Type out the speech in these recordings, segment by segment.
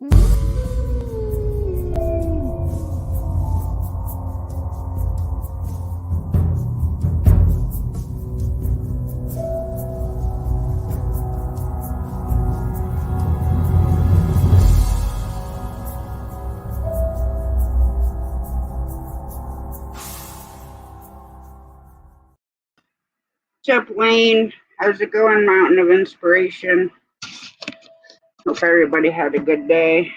What's up, Wayne? How's it going, Mountain of Inspiration? Hope everybody had a good day.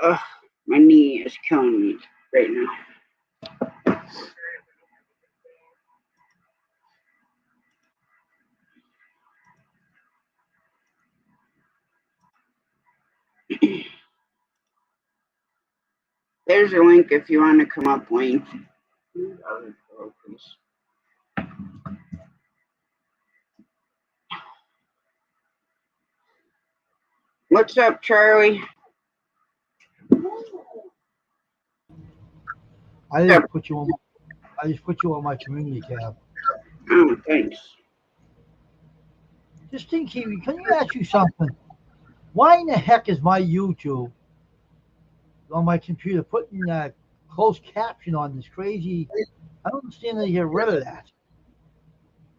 Ugh, my knee is killing me right now. There's a link if you want to come up, Wayne. What's up, Charlie? I just put you on my community tab. Oh, thanks. Just think, Kiwi, can you ask you something? Why in the heck is my YouTube on my computer putting that closed caption on this crazy? I don't understand how you get rid of that.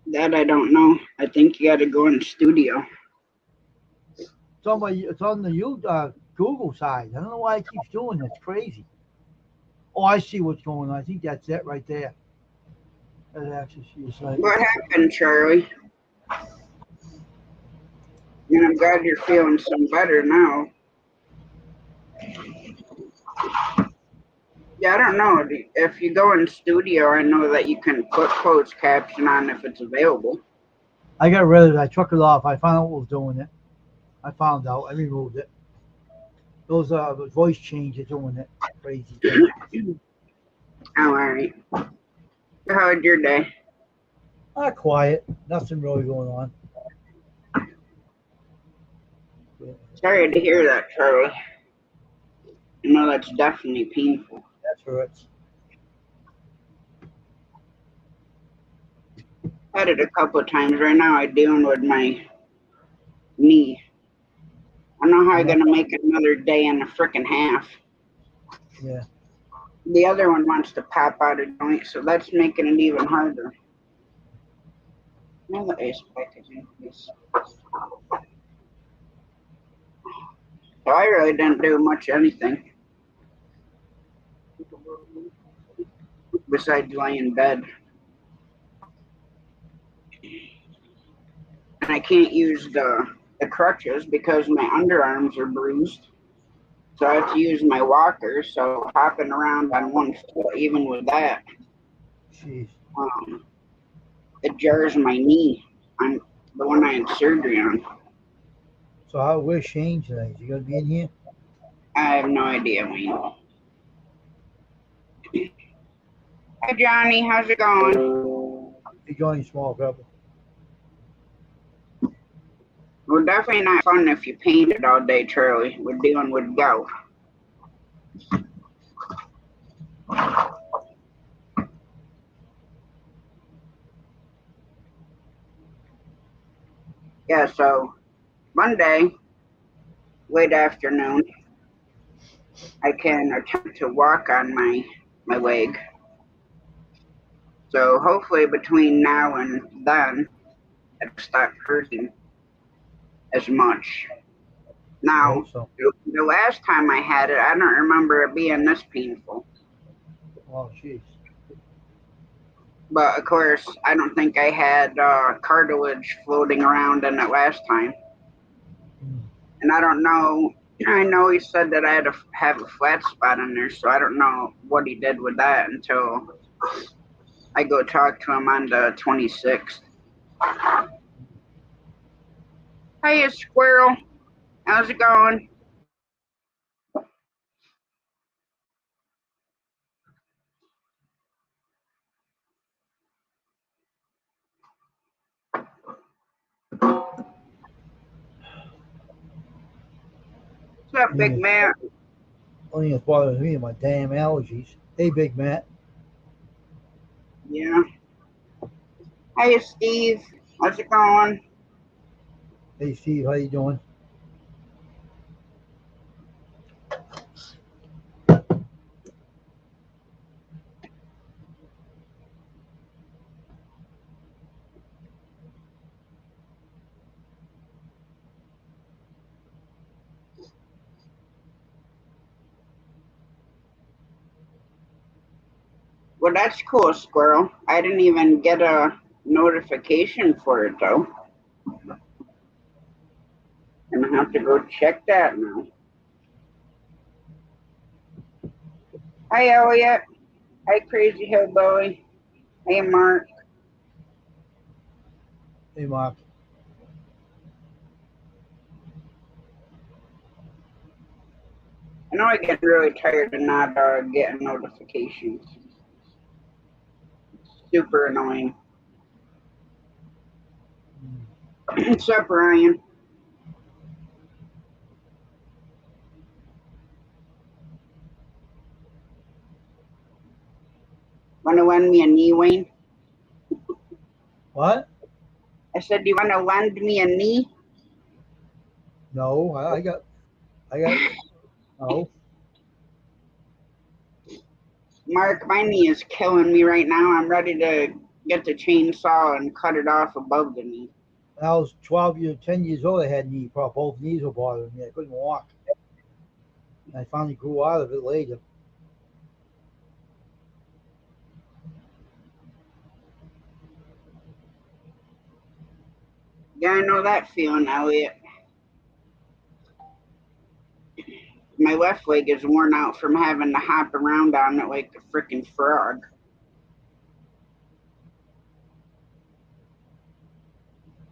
That I don't know. I think you got to go in the studio. It's on the Google side. I don't know why it keeps doing that. It's crazy. Oh, I see what's going on. I think that's it right there. That access to your site. What happened, Charlie? And I'm glad you're feeling some better now. Yeah, I don't know. If you go in studio, I know that you can put closed caption on if it's available. I got rid of it. I took it off. I found out what was doing it. I found out. I removed it. Those voice changes doing it. Crazy thing. Oh, all right. How was your day? Quiet. Nothing really going on. Sorry to hear that, Charlie. I know that's definitely painful. That hurts. I had it a couple of times. Right now I'm dealing with my knee. I don't know how I'm going to make another day and a freaking half. Yeah. The other one wants to pop out a joint, so that's making it even harder. Now the ice packaging, please. So I really didn't do much anything besides lay in bed. And I can't use the crutches because my underarms are bruised. So I have to use my walker. So hopping around on one foot, even with that, Jeez. it jars my knee on the one I had surgery on. So where's Shane tonight? Is he gonna be in here? I have no idea, Wayne. Hi, Johnny. How's it going? He's joining small couple. Well, definitely not fun if you painted all day, Charlie. We're dealing with gout. Yeah, so Monday, late afternoon, I can attempt to walk on my leg. So hopefully between now and then, it'll stop hurting as much. Now, the last time I had it, I don't remember it being this painful. Oh, jeez. But of course, I don't think I had cartilage floating around in it last time. And I don't know. I know he said that I had to have a flat spot in there, so I don't know what he did with that until I go talk to him on the 26th. Hey, squirrel. How's it going? What's up, Big Matt? Only thing that's bothering me are my damn allergies. Hey, Big Matt. Yeah. Hey, Steve. How's it going? Hey, Steve. How you doing? Well, that's cool, Squirrel. I didn't even get a notification for it, though. I'm gonna have to go check that now. Hi, Elliot. Hi, Crazy Hillbilly. Hey, Mark. Hey, Mark. I know I get really tired of not getting notifications. Super annoying. What's up, Ryan? Want to lend me a knee, Wayne? What? I said, do you want to lend me a knee? No, I got, no. Mark, my knee is killing me right now. I'm ready to get the chainsaw and cut it off above the knee. When I was 10 years old, I had knee problem. Both knees were bothering me. I couldn't walk. And I finally grew out of it later. Yeah, I know that feeling, Elliot. My left leg is worn out from having to hop around on it like a freaking frog.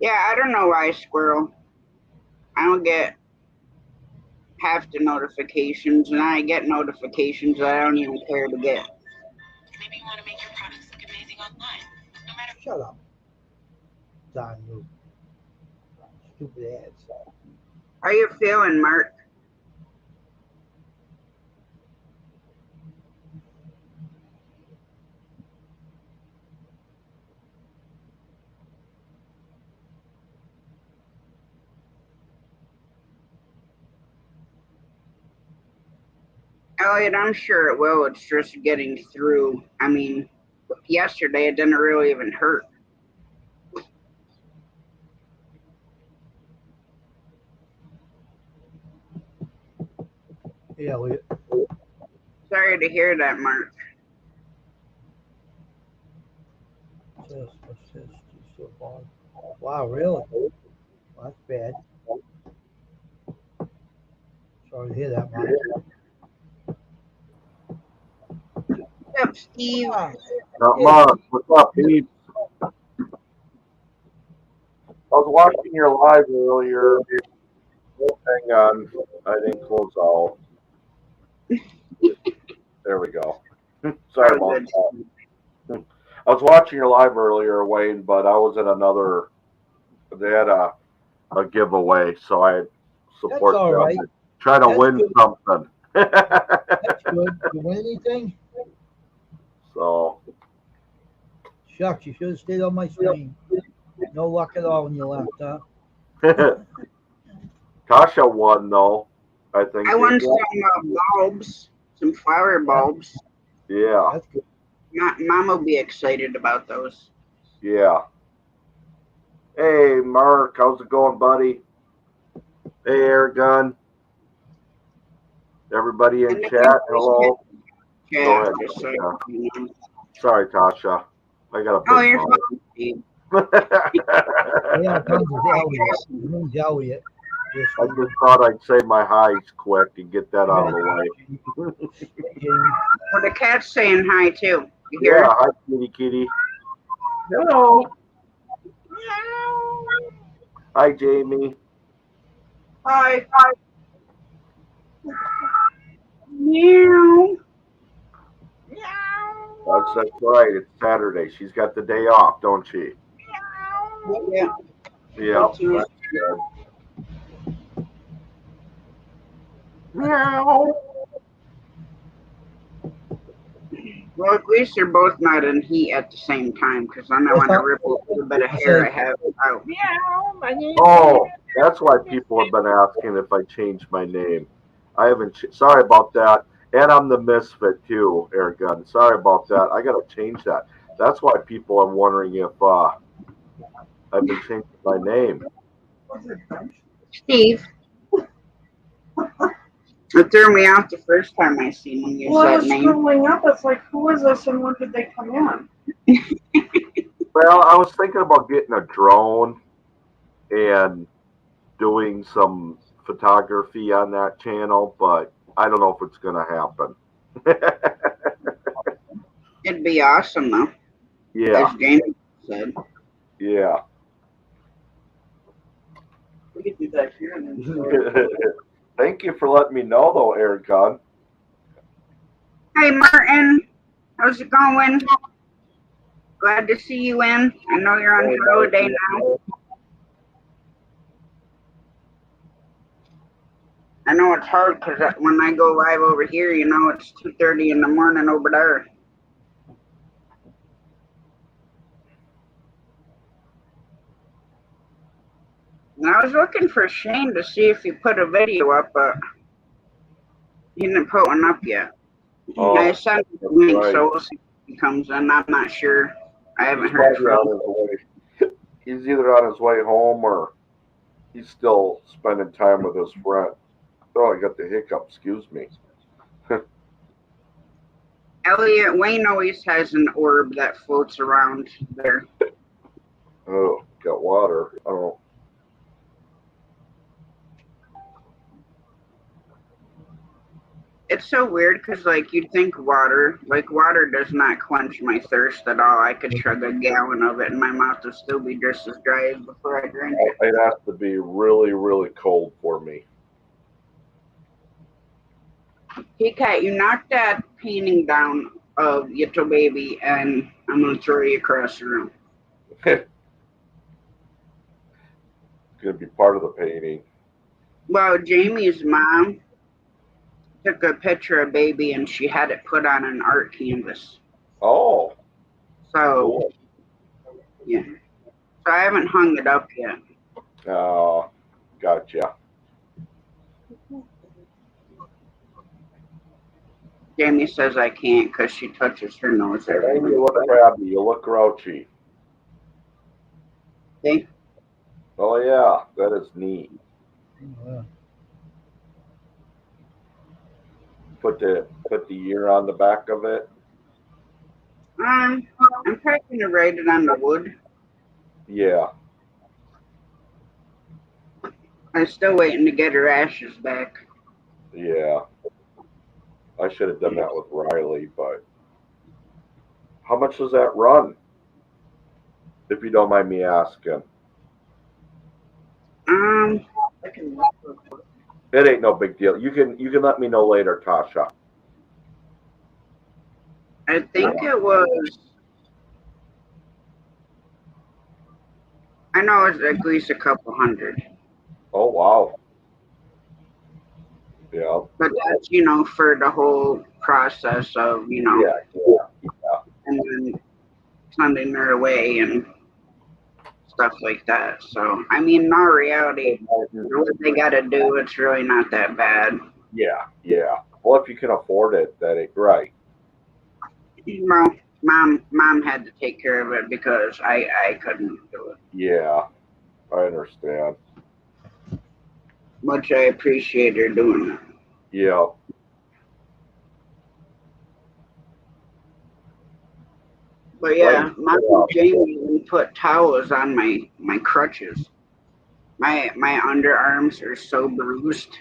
Yeah, I don't know why, Squirrel. I don't get half the notifications, and I get notifications that I don't even care to get. Maybe you want to make your products look amazing online. No matter. Shut up. Darn you. Stupid ads. How you feeling, Mark? Elliot, I'm sure it will. It's just getting through. I mean, yesterday it didn't really even hurt. Hey, Elliot. Sorry to hear that, Mark. What's this? Still bald. Wow, really? Well, that's bad. Sorry to hear that, Mark. What's up, Steve? Not much. What's up, Pete? I was watching your live earlier. Hang on. I didn't close out. There we go. Sorry about Good. that. I was watching your live earlier, Wayne, but I was in another. They had a giveaway, so I That's support all them. right. Trying to That's win good. something. That's good. You win anything? So, Shucks, you should have stayed on my screen. No luck at all when you left, huh? Tasha won, though. I think. I want some bulbs, some flower bulbs. Yeah. That's good. Mom will be excited about those. Yeah. Hey, Mark, how's it going, buddy? Hey, Airgun. Everybody in chat, hello. Yeah, Go ahead, just so Tasha. you know. Sorry, Tasha. I got a Oh, big you're mouth. fine, Steve. Yeah, it comes with Elliot. His name's Elliot. Yes, I just thought I'd say my highs quick and get that out of the way. Hey, Jamie. Well, the cat's saying hi too. You hear? Yeah, hi, kitty kitty. Hello. Hi, Jamie. Hi. Meow. That's right. It's Saturday. She's got the day off, don't she? Yeah. Yeah. That's good. Meow. Well, at least they're both not in heat at the same time, because then I want to rip a little bit of hair I have out. Meow. My name. Oh, that's why people have been asking if I changed my name. I haven't. Sorry about that. And I'm the misfit too, Airgun. Sorry about that. I got to change that. That's why people are wondering if I've been changing my name. Steve. It threw me off the first time I seen him use Well, I that was name. scrolling up. It's like, who is this and when did they come in? Well, I was thinking about getting a drone and doing some photography on that channel, but I don't know if it's going to happen. It'd be awesome though, Yeah, as Jamie said. yeah. We could do that here and then. Thank you for letting me know, though, Air Gun. Hey Martin, how's it going? Glad to see you in. I know you're on holiday now. I know it's hard because when I go live over here, you know, it's 2:30 in the morning over there. And I was looking for Shane to see if he put a video up, but he didn't put one up yet. Oh, I sent him the link, right. so we'll see if he comes in. I'm not sure. I haven't He's heard probably from on him. his way. He's either on his way home or he's still spending time with his friend. Oh, I got the hiccup. Excuse me. Elliot Wayne always has an orb that floats around there. Oh, got water. Oh, It's so weird because, like, you'd think water does not quench my thirst at all. I could chug a gallon of it and my mouth would still be just as dry as before I drink it. it has to be really, really cold for me. Hey, Kat, you knocked that painting down of Yitto Baby, and I'm going to throw you across the room. It's gonna be part of the painting. Well, Jamie's mom took a picture of baby and she had it put on an art canvas. Oh, So, cool. yeah. So I haven't hung it up yet. Gotcha. Jamie says I can't because she touches her nose And every you once look crabby. You look grouchy. in a while. Oh yeah, that is neat. Put the year on the back of it. I'm probably going to write it on the wood. Yeah. I'm still waiting to get her ashes back. Yeah. I should have done that with Riley, but how much does that run? If you don't mind me asking. Um, I can look real quick. It ain't no big deal. You can let me know later, Tasha. I think it was. I know it's at least a couple hundred, Oh wow. Yeah. but that's for the whole process of Yeah. and then sending her away and stuff like that. So I mean, in all reality, what they got to do, it's really not that bad. Yeah. Yeah. Well, if you can afford it, that ain't right. Well, mom had to take care of it because I couldn't do it, Yeah. I understand. which I appreciate her doing it. Yeah. But yeah, mom and Jamie even put towels on my crutches. My underarms are so bruised.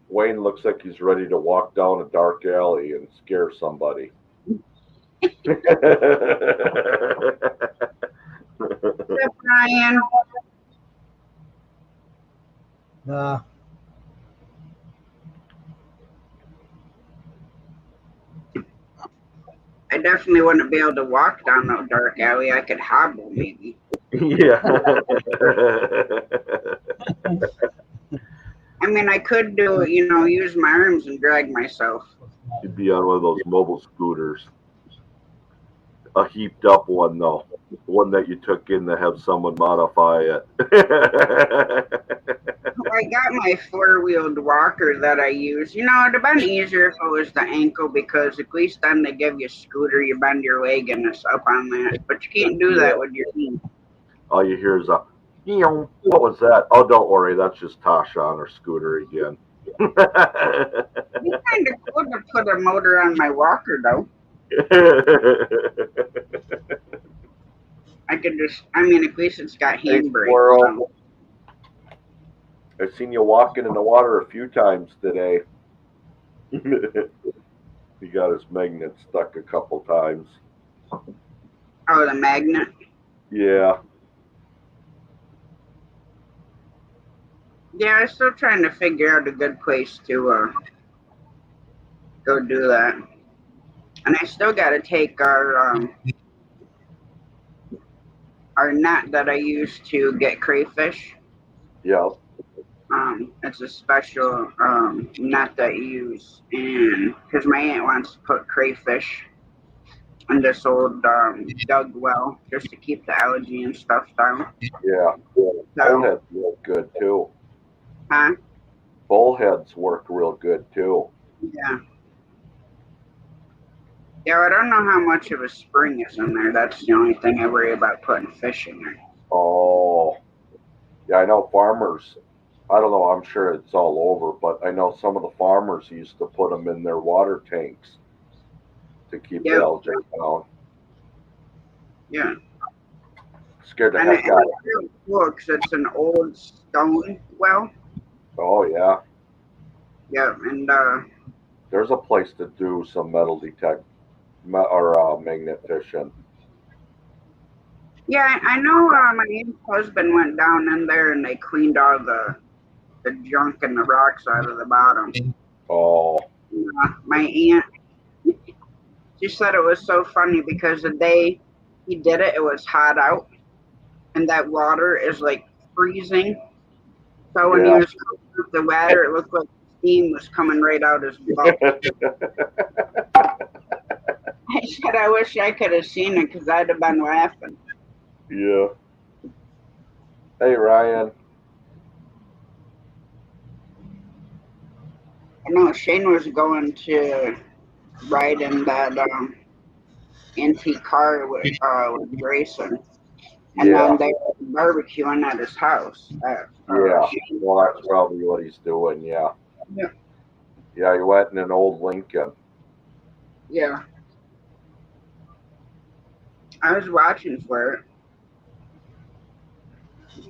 Wayne looks like he's ready to walk down a dark alley and scare somebody. Brian, Nah. I definitely wouldn't be able to walk down that dark alley. I could hobble maybe. Yeah. I mean, I could do use my arms and drag myself. You'd be on one of those mobile scooters. A heaped up one though. One that you took in to have someone modify it. I got my four-wheeled walker that I use. It'd have been easier if it was the ankle because at least then they give you a scooter, you bend your leg and it's up on that. But you can't do that with your knee. All you hear is a What was that? Oh, don't worry. That's just Tasha on her scooter again. It's kind of cool to put a motor on my walker, though. I could just, I mean, at least it's got Hey, handbrake. squirrel. So. I've seen you walking in the water a few times today. He got his magnet stuck a couple times. Oh, the magnet. Yeah. Yeah, I'm still trying to figure out a good place to go do that. And I still got to take our net that I use to get crayfish. Yeah. It's a special net that you use, and because my aunt wants to put crayfish in this old dug well just to keep the algae and stuff down. Yeah. So, Bullheads work good too. huh? Bullheads work real good too. Yeah. Yeah, I don't know how much of a spring is in there. That's the only thing I worry about putting fish in there. Oh. Yeah, I know farmers. I don't know. I'm sure it's all over, but I know some of the farmers used to put them in their water tanks to keep the Yep. algae down. Yeah. Scared the And heck out of it's really cool because it's an old stone well. me. Oh yeah. Yeah, and There's a place to do some metal detect or magnet fishing. yeah, I know my aunt's husband went down in there and they cleaned all the junk and the rocks out of the bottom. Oh. My aunt, she said it was so funny because the day he did it, it was hot out and that water is like freezing. So when he Yeah. was coming up the ladder, it looked like steam was coming right out his butt. I said, I wish I could have seen it because I'd have been laughing. Yeah. Hey Ryan. I know Shane was going to ride in that antique car with Grayson, and Yeah. then they were barbecuing at his house. Yeah. Shane's Well, that's house. probably what he's doing. Yeah. Yeah, Yeah. He went in an old Lincoln. yeah. I was watching for it,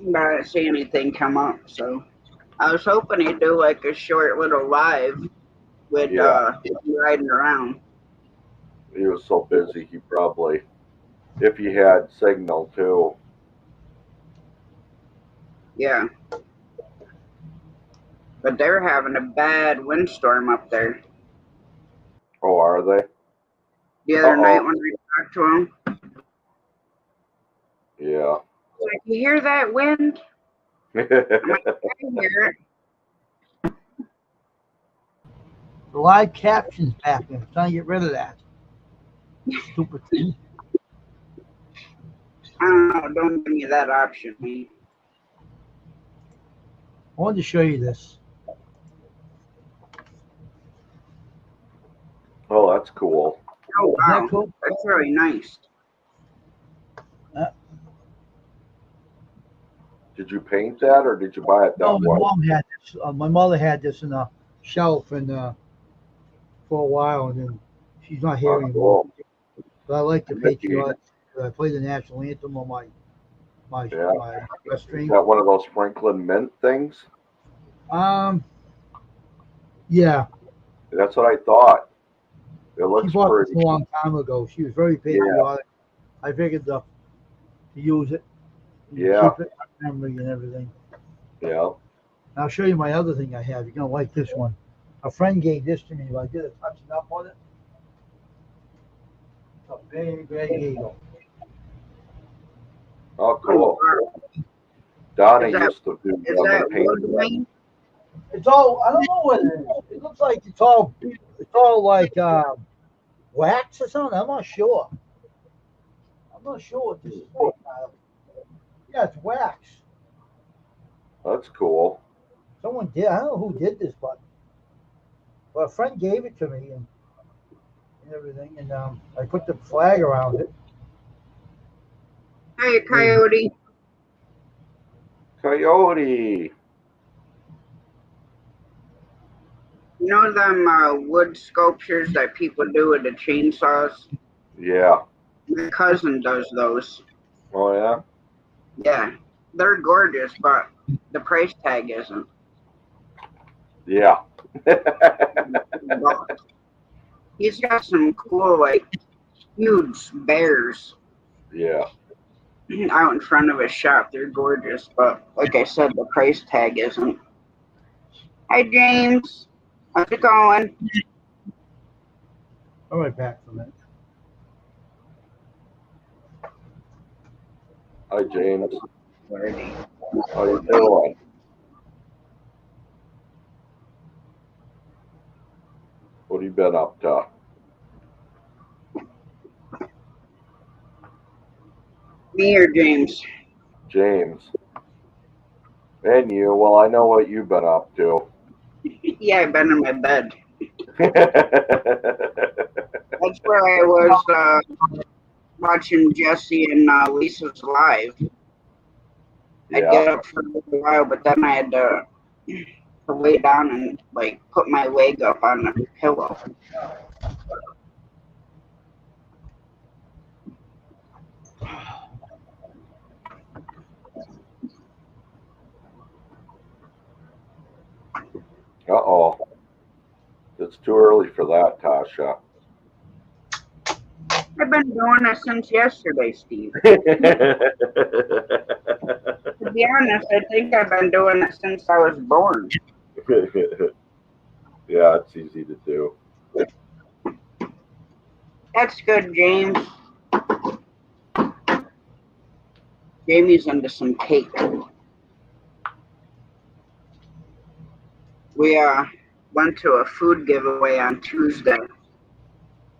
but I didn't see anything come up. So I was hoping he'd do like a short little live with Yeah. riding around. He was so busy. He probably, if he had signal too. Yeah, but they're having a bad windstorm up there. Oh, are they? The Uh other night oh. when I talked to him, Yeah. like, you hear that wind? I'm like, I can hear it. The live captions back there. I'm trying to get rid of that. Stupid thing. I don't know. Don't give me that option, man. I wanted to show you this. Oh, that's cool. Oh Isn't that wow, cool? that's really nice. Uh, Did you paint that or did you buy it no, that way? my mother had this in a shelf and for a while, and then she's not here Oh, anymore. cool. But I like the Mickey. patriotic. I play the national anthem on my Yeah. my Is stream. that one of those Franklin Mint things? Um, yeah, That's what I thought. It she looks bought this pretty. a long time ago. She was very Yeah. patriotic. I figured to use it and Yeah. keep it in memory and everything. Yeah. And I'll show you my other thing I have. You're gonna like this one. A friend gave this to me, but I did a touching up on it. It's a big eagle. Oh, Oh cool. wow, Donna is that used to do is that paint. wood wing? It's all I don't know what it is. It looks like it's all like wax or something. I'm not sure. I'm not sure what this is made out of. Yeah, it's wax. That's cool. Someone did. I don't know who did this, but a friend gave it to me and everything, and I put the flag around it. Hey, coyote. Coyote. You know them wood sculptures that people do with the chainsaws? Yeah. My cousin does those. Oh yeah. Yeah, they're gorgeous, but the price tag isn't. Yeah. But he's got some cool, like, huge bears Yeah. out in front of his shop. They're gorgeous, but like I said, the price tag isn't. Hi, James. How's it going? All right, back for a minute. Hi James. Already. How you doing? What have you been up to? Me or James? James. And you. Well, I know what you've been up to. Yeah, I've been in my bed. That's where I was watching Jesse and Lisa's live. I'd Yeah. get up for a little while, but then I had to lay down and like put my leg up on the pillow. Uh-oh. It's too early for that, Tasha. I've been doing it since yesterday, Steve. To be honest, I think I've been doing it since I was born. Yeah, it's easy to do. That's good, James. Jamie's into some cake. We went to a food giveaway on Tuesday,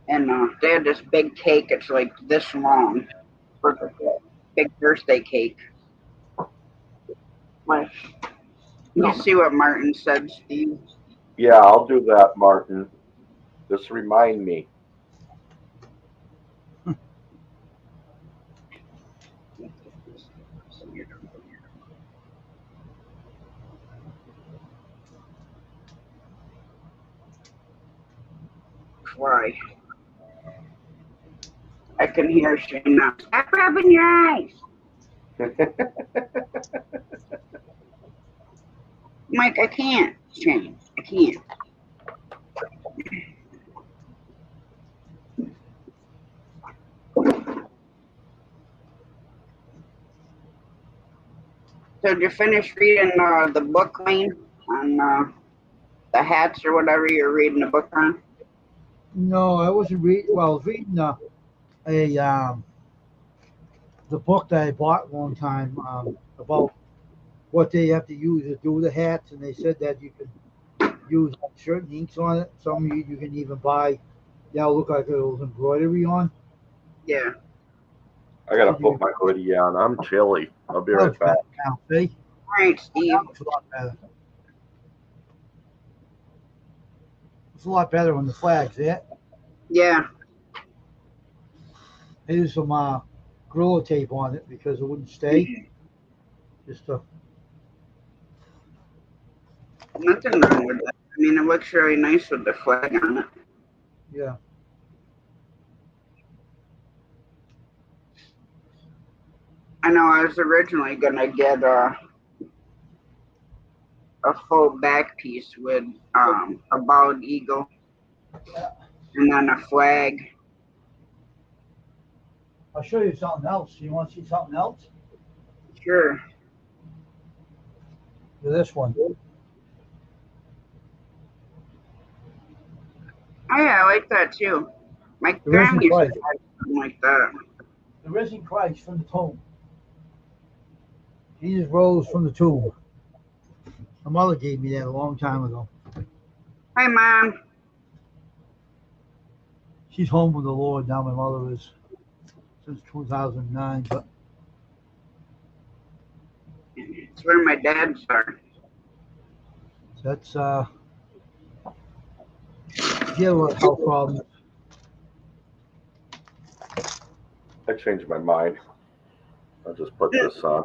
and they had this big cake. It's like this long, big birthday cake. Like, you see what Martin said, Steve? Yeah, I'll do that, Martin. Just remind me. Why? I can hear Shane now. Stop rubbing your eyes. Mike, I can't, Shane. I can't. So did you finish reading the book, Lane, on the hats or whatever you're reading the book on? No, I wasn't reading. Well, I was reading a the book that I bought a long time about what they have to use to do the hats, and they said that you can use certain inks on it. Some you can even buy. Yeah, look like it was embroidery on. Yeah. I gotta So you put my hoodie on. I'm chilly. I'll be oh, right it's back. better now. See, All right, Steve. it's a lot better. It's a lot better on the flags. Yeah, Yeah. I used some Gorilla tape on it because it wouldn't stay. Just Nothing wrong with that. I mean, it looks really nice with the flag on it. yeah. I know I was originally gonna get a full back piece with a bald eagle and then a flag. I'll show you something else. You want to see something else? Sure. This one. Oh yeah, I like that too. My The grandma risen used to Christ. have something like that. The risen Christ from the tomb. Jesus rose from the tomb. My mother gave me that a long time ago. Hi, Mom. She's home with the Lord now. My mother is since 2009. But It's where my dad's are. that's she had a lot of health problems. I changed my mind. I'll just put this on.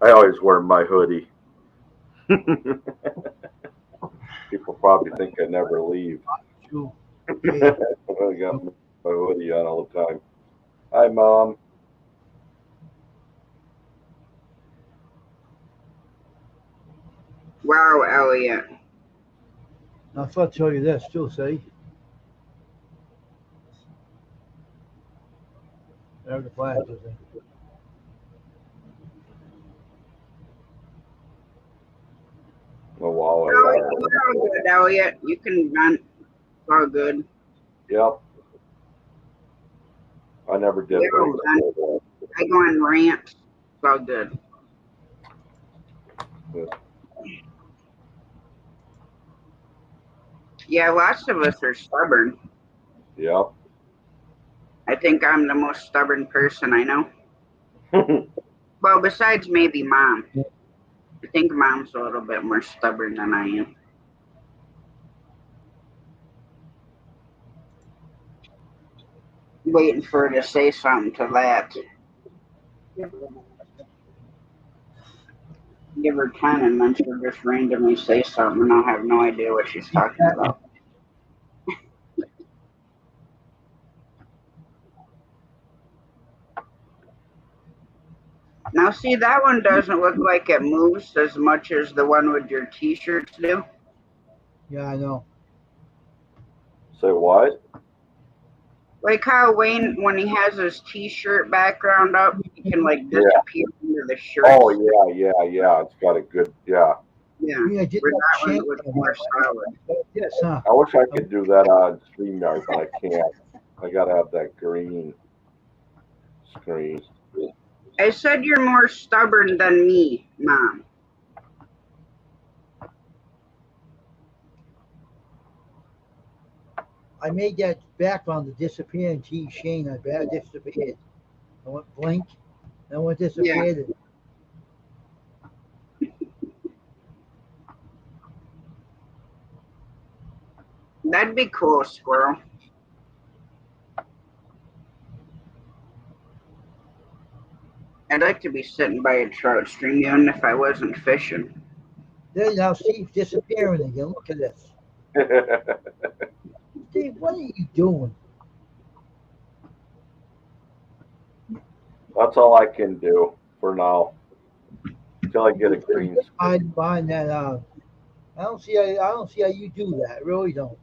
I always wear my hoodie. People probably think I never leave. True. I Hey, got my hoodie on all the time. Hi, Mom. Wow, Elliot. I thought to tell you this too. See, there's the flash. I think. Oh, wow, No, you're all good, Elliot. You can vent. It's all good. Yep. I never did You're break all vent. the I go on rants. It's all good. rule. Yeah, lots of us are stubborn. Yep. I think I'm the most stubborn person I know. Well, besides maybe Mom. I think Mom's a little bit more stubborn than I am. Waiting for her to say something to that. Give her 10 and then she'll just randomly say something and I'll have no idea what she's talking about. Now, see, that one doesn't look like it moves as much as the one with your t-shirts do. Yeah, I know. Say what? Like how Wayne, when he has his t-shirt background up, he can like Yeah. disappear into the shirts. Oh, yeah. It's got a good, yeah. Yeah, Yeah, I did where that that one change. looks more solid. Yes, huh? I wish I could do that on StreamYard, but I can't. I gotta have that green screen. I said you're more stubborn than me, Mom. I made that background to disappear in T Shane. I bet it disappeared. I went blink, and it Yeah, disappeared. that'd be cool, Squirrel. I'd like to be sitting by a trout stream even if I wasn't fishing. There now, Steve's disappearing again. Look at this. Steve, what are you doing? That's all I can do for now. Until I get a green screen. Hiding behind that. I don't see. I don't see how you do that. I really don't.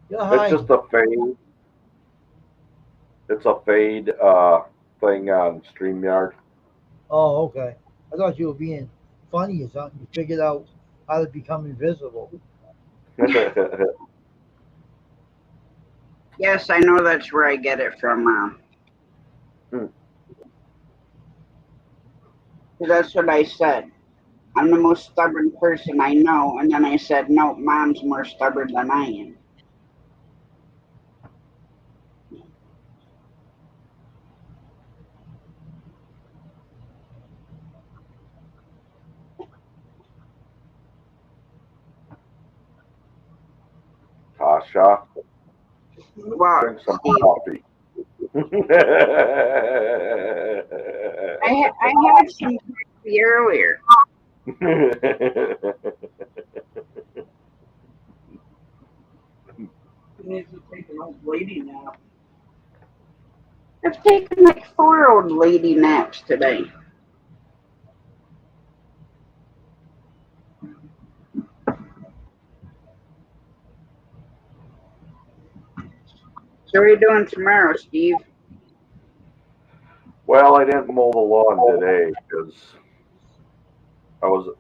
You're It's hiding. just a fade. It's a fade thing on StreamYard. Oh, okay. I thought you were being funny or something. You figured out how to become invisible. Yes, I know that's where I get it from, Mom. That's what I said. I'm the most stubborn person I know, and then I said, no, Mom's more stubborn than I am. Tasha, Well, drink some Steve, coffee. I had some coffee earlier. He needs to take an old lady nap. I've taken like 4 old lady naps today. So what are you doing tomorrow, Steve? Well, I didn't mow the lawn today because I was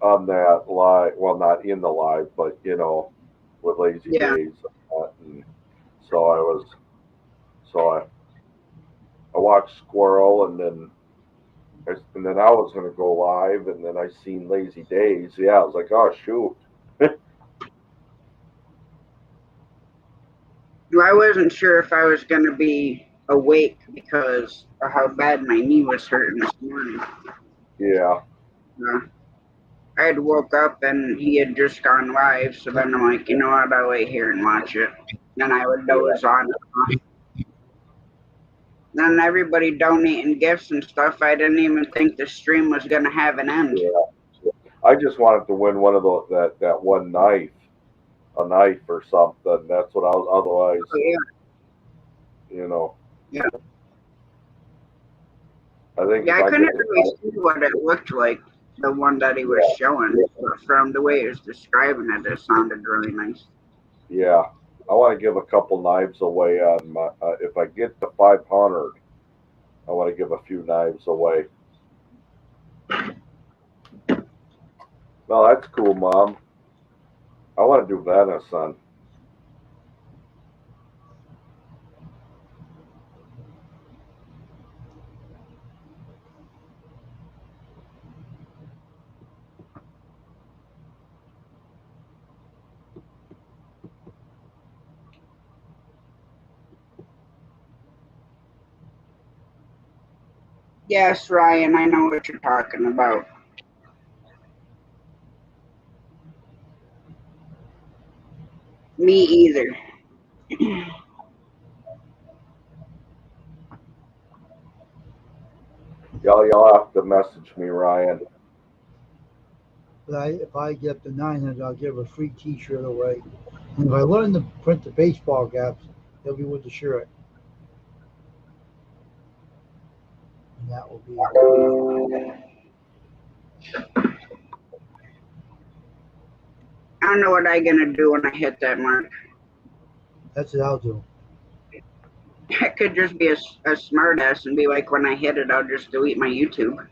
on that live. Well, not in the live, but with lazy Yeah. days. And so I was. So I watched Squirrel, and then I was gonna go live, and then I seen Lazy Days. Yeah, I was like, oh shoot. Well, I wasn't sure if I was going to be awake because of how bad my knee was hurting this morning. Yeah. Uh, I had woke up and he had just gone live, so then I'm like, you know what, I'll lay here and watch it. Then I would Yeah. doze on. Then everybody donating gifts and stuff. I didn't even think the stream was gonna have an end. Yeah. I just wanted to win one of those that one knife, a knife or something. That's what I was. Otherwise, Oh, yeah, you know, yeah, I think yeah. if I I couldn't get the really see what it looked like, the one that he was yeah, showing, but from the way he was describing it, it sounded really nice. yeah. I want to give a couple knives away on my. If I get to 500, I want to give a few knives away. No, that's cool, Mom. I want to do Venice, son. Yes, Ryan, I know what you're talking about. Me either. Y'all have to message me, Ryan. But if I get up to 900, I'll give a free T-shirt away. And if I learn to print the baseball caps, they'll be with the shirt, and that will be it. I don't know what I'm gonna do when I hit that mark. That's what I'll do. I could just be a smart ass and be like, when I hit it, I'll just delete my YouTube.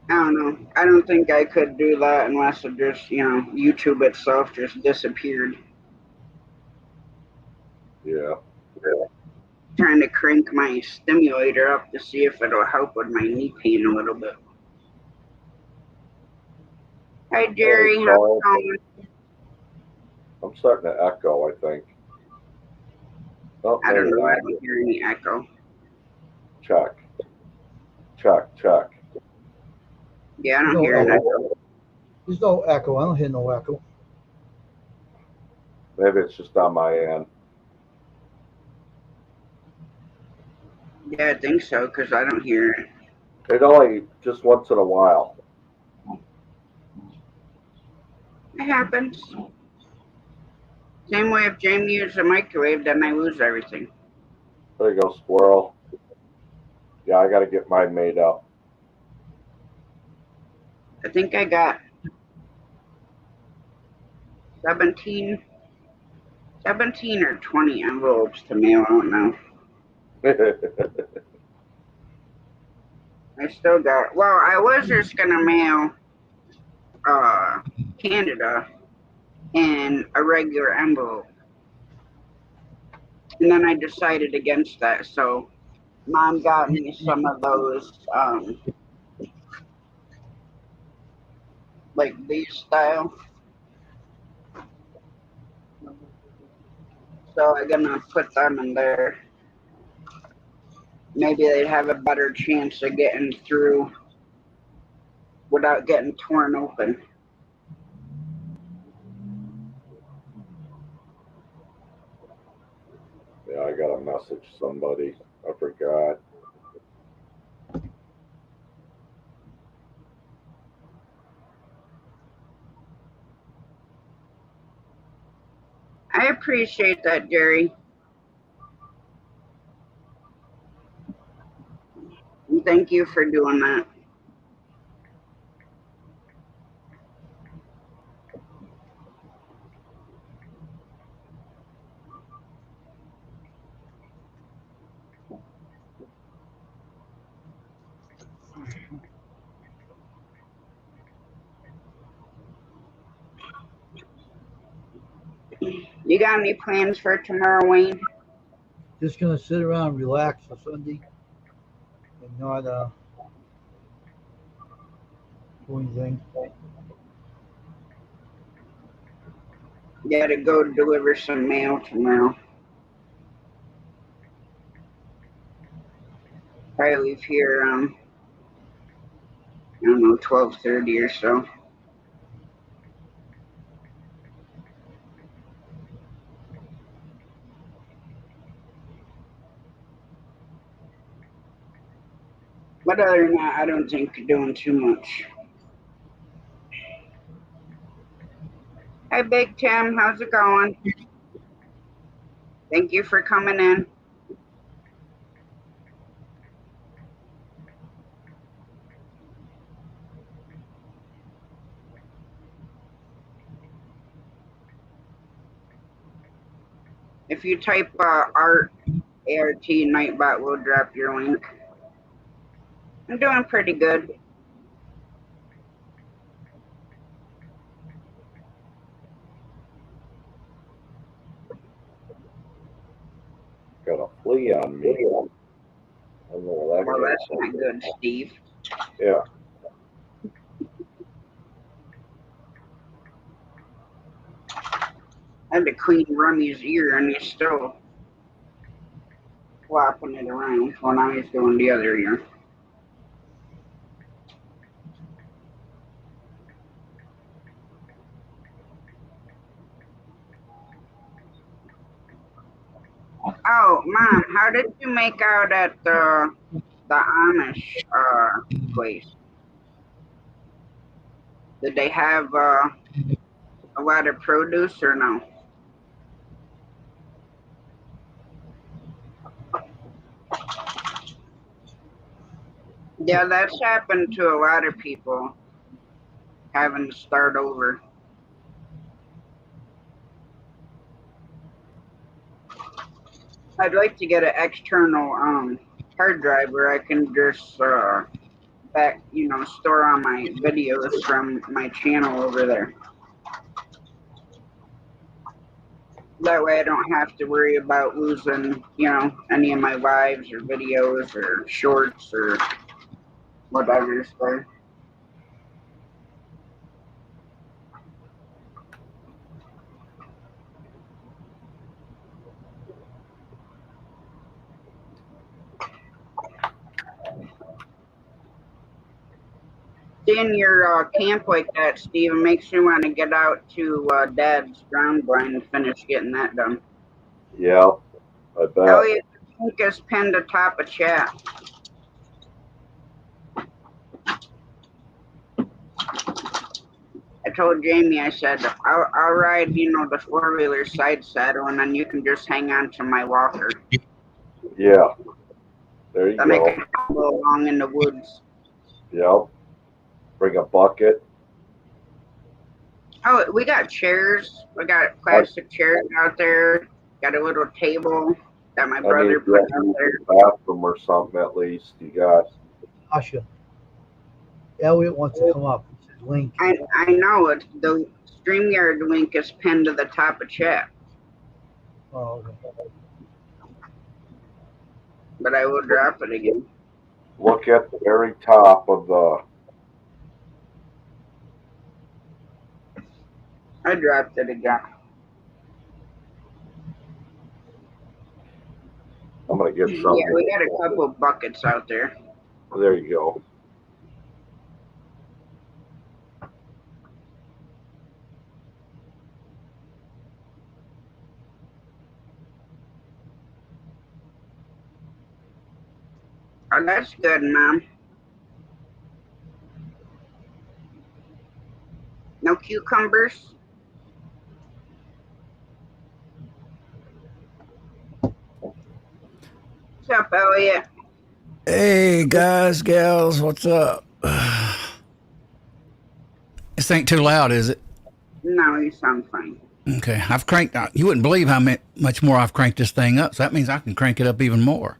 I don't know. I don't think I could do that unless it just, YouTube itself just disappeared. Yeah. Trying to crank my stimulator up to see if it'll help with my knee pain a little bit. Hi, Hey, Jerry. How's Carl. it going? I'm starting to echo, I think. Oh, I don't maybe know. I not. don't hear any echo. Check. Check. Check. Yeah, I There's don't no hear an echo. echo. There's no echo. I don't hear no echo. Maybe it's just on my end. Yeah, I think so, because I don't hear it. It only just once in a while. It happens. Same way if Jamie uses a microwave, then I lose everything. There you go, squirrel. Yeah, I got to get mine made up. I think I got 17, 17 or 20 envelopes to mail. I don't know. I still got. Well, I was just gonna mail uh Canada in a regular envelope, and then I decided against that. So Mom got me some of those like these style. So I'm gonna put them in there. Maybe they'd have a better chance of getting through without getting torn open. Yeah, I got to message somebody. I forgot. I appreciate that, Jerry. And thank you for doing that. You got any plans for tomorrow, Wayne? Just gonna sit around and relax for Sunday and not do anything. Gotta go deliver some mail tomorrow. Probably leave here I don't know, 12:30 or so. But other than that, I don't think you're doing too much. Hey, Big Tim, how's it going? Thank you for coming in. If you type ART Nightbot, we'll drop your link. I'm doing pretty good. Got a flea on me. I don't know where that Well, came that's from. not good, Steve. Yeah. I had to clean Rummy's ear and he's still flopping it around when I was doing the other ear. Oh, Mom, how did you make out at the Amish place? Did they have a lot of produce or no? Yeah, that's happened to a lot of people having to start over. I'd like to get an external hard drive where I can just store all my videos from my channel over there. That way I don't have to worry about losing, any of my lives or videos or shorts or whatever. So seeing your camp like that, Steven, makes me want to get out to Dad's ground blind and finish getting that done. Yeah, I bet. Elliot, I think is pinned atop a chat. I told Jamie, I said, I'll ride, the four-wheeler side saddle, and then you can just hang on to my walker. Yeah. There you Then I go. can go along in the woods. Yep. Bring a bucket. Oh, we got chairs. We got plastic chairs out there. Got a little table that my brother put out there. Bathroom or something at least. You got. Usher. Elliot wants to come up. He says link. I know it. The StreamYard link is pinned to the top of chat. Oh, okay. But I will drop it again. Look at the very top of the. I dropped it again. I'm gonna get something. Yeah, we got a couple of buckets out there. There you go. Oh, that's good, Mom. No cucumbers? What's up, Elliot? Hey, guys, gals, what's up? This ain't too loud, is it? No, you sound fine. Okay, I've cranked. You wouldn't believe how much more I've cranked this thing up. So that means I can crank it up even more.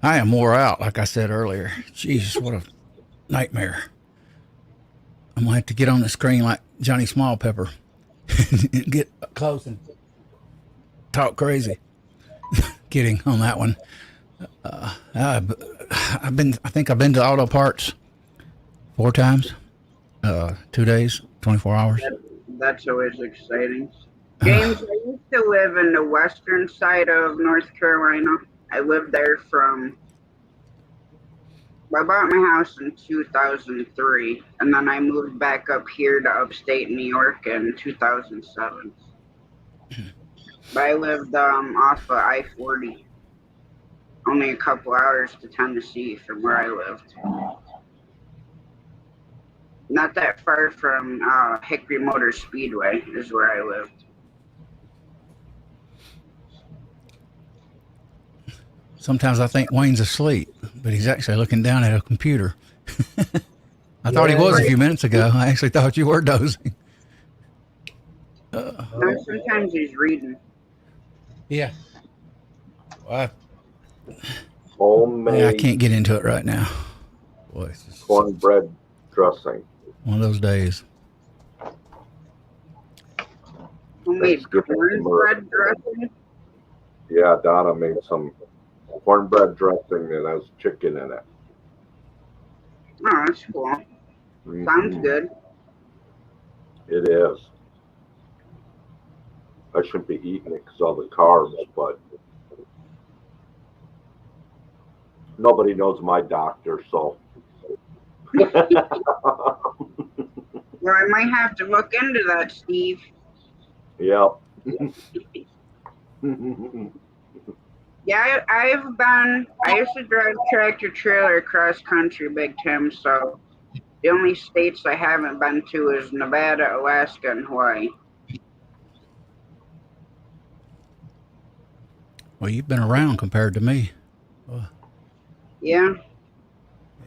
I am wore out, like I said earlier. Jesus, what a nightmare! I'm gonna have to get on the screen like Johnny Smallpepper and get close and talk crazy. Kidding on that one. I think I've been to auto parts 4 times. 2 days, 24 hours. That's always exciting. James, I used to live in the western side of North Carolina. I lived there I bought my house in 2003, and then I moved back up here to upstate New York in 2007. But I lived off of I-40. only a couple hours to Tennessee from where I lived. Not that far from Hickory Motor Speedway is where I lived. Sometimes I think Wayne's asleep, but he's actually looking down at a computer. I thought he was a few minutes ago. I actually thought you were dozing. No, sometimes he's reading. Yeah. Well, Homemade I can't get into it right now. Boy, it's just cornbread dressing. one of those days. Homemade Thanksgiving cornbread dressing. Yeah, Donna made some cornbread dressing that has chicken in it. Oh, that's cool. Sounds Mhm. good. It is. I shouldn't be eating it because all the carbs, but nobody knows my doctor, so. Well, I might have to look into that, Steve. Yep. Yeah, I used to drive tractor trailer cross country big time, so the only states I haven't been to is Nevada, Alaska, and Hawaii. Well, you've been around compared to me. Yeah,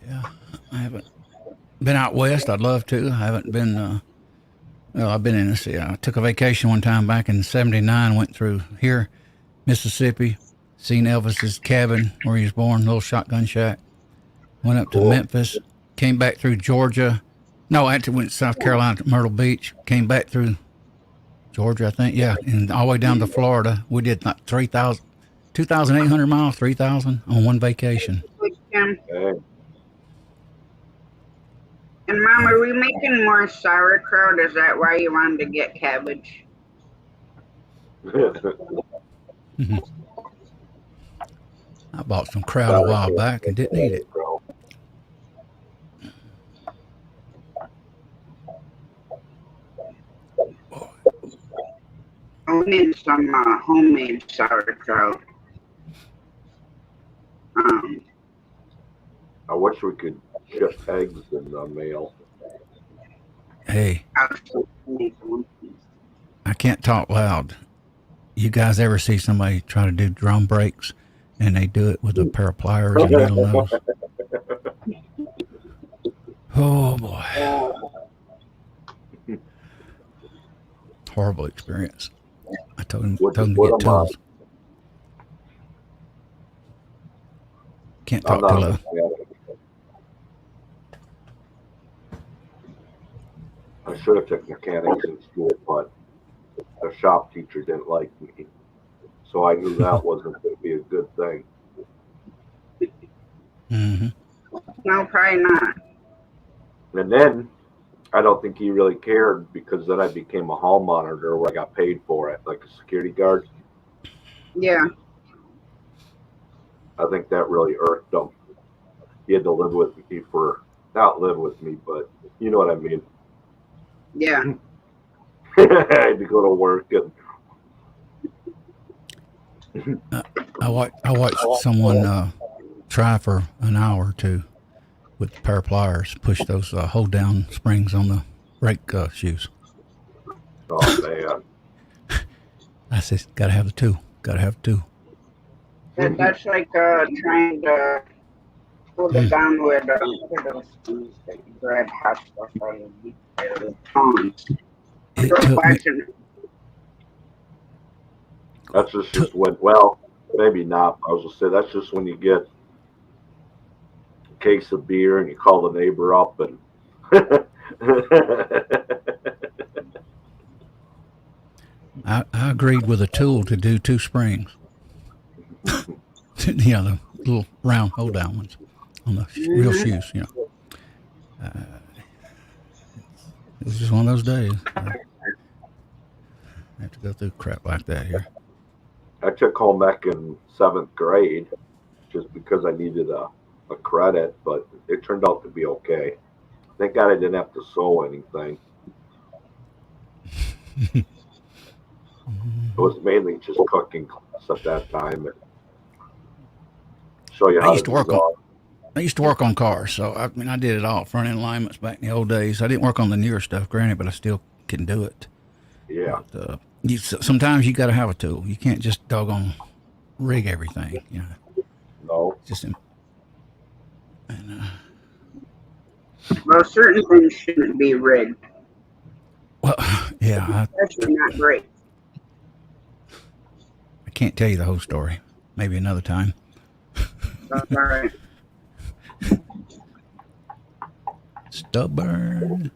Yeah, I haven't been out west. I'd love to. I haven't been. Well, I've been in. Let's see. I took a vacation one time back in '79. Went through here, Mississippi, seen Elvis's cabin where he was born, little shotgun shack. Went up to Cool. Memphis. Came back through Georgia. No, I actually went to South Carolina to Myrtle Beach. Came back through Georgia, I think. Yeah, and all the way down to Florida. We did like 2,800 miles, 3,000 on one vacation. Tim. Hey. And Mom, are we making more sauerkraut? Is that why you wanted to get cabbage? I bought some kraut a while back and didn't eat it. I need some homemade sauerkraut. I wish we could ship eggs in the mail. Hey, I'll make one. I can't talk loud. You guys ever see somebody try to do drum breaks and they do it with a pair of pliers and needle nose? Oh boy. Horrible experience. I told him to get tools. Can't talk too loud. I should have took mechanics in school, but the shop teacher didn't like me. So I knew that wasn't going to be a good thing. Mm-hmm. No, probably not. And then I don't think he really cared because then I became a hall monitor where I got paid for it, like a security guard. Yeah. I think that really irked him. He had to live with me not live with me, but you know what I mean. Yeah. I had to go to work and. I watched someone try for an hour or two with a pair of pliers, push those hold down springs on the brake shoes. Oh man! I said, gotta have the tool. Gotta have the tool. That's like trying to hold it down with those things that you grab hot stuff out of the tongs. It took me. That's just when. Well, maybe not. I was gonna say that's just when you get a case of beer and you call the neighbor up and. I agreed with a tool to do two springs. The little round hold down ones on the real shoes. It was just one of those days. I have to go through crap like that here. I took home ec in 7th grade just because I needed a credit, but it turned out to be okay. Thank God I didn't have to sew anything. It was mainly just cooking class at that time. show you I how used to to work do on. that. I used to work on cars, so I mean, I did it all, front end alignments back in the old days. I didn't work on the newer stuff, granted, but I still can do it. Yeah. But sometimes you got to have a tool. You can't just doggone rig everything. You know, No. just and Well, certain things shouldn't be rigged, well, yeah, especially not brakes. I can't tell you the whole story. Maybe another time. That's all right. Stubborn,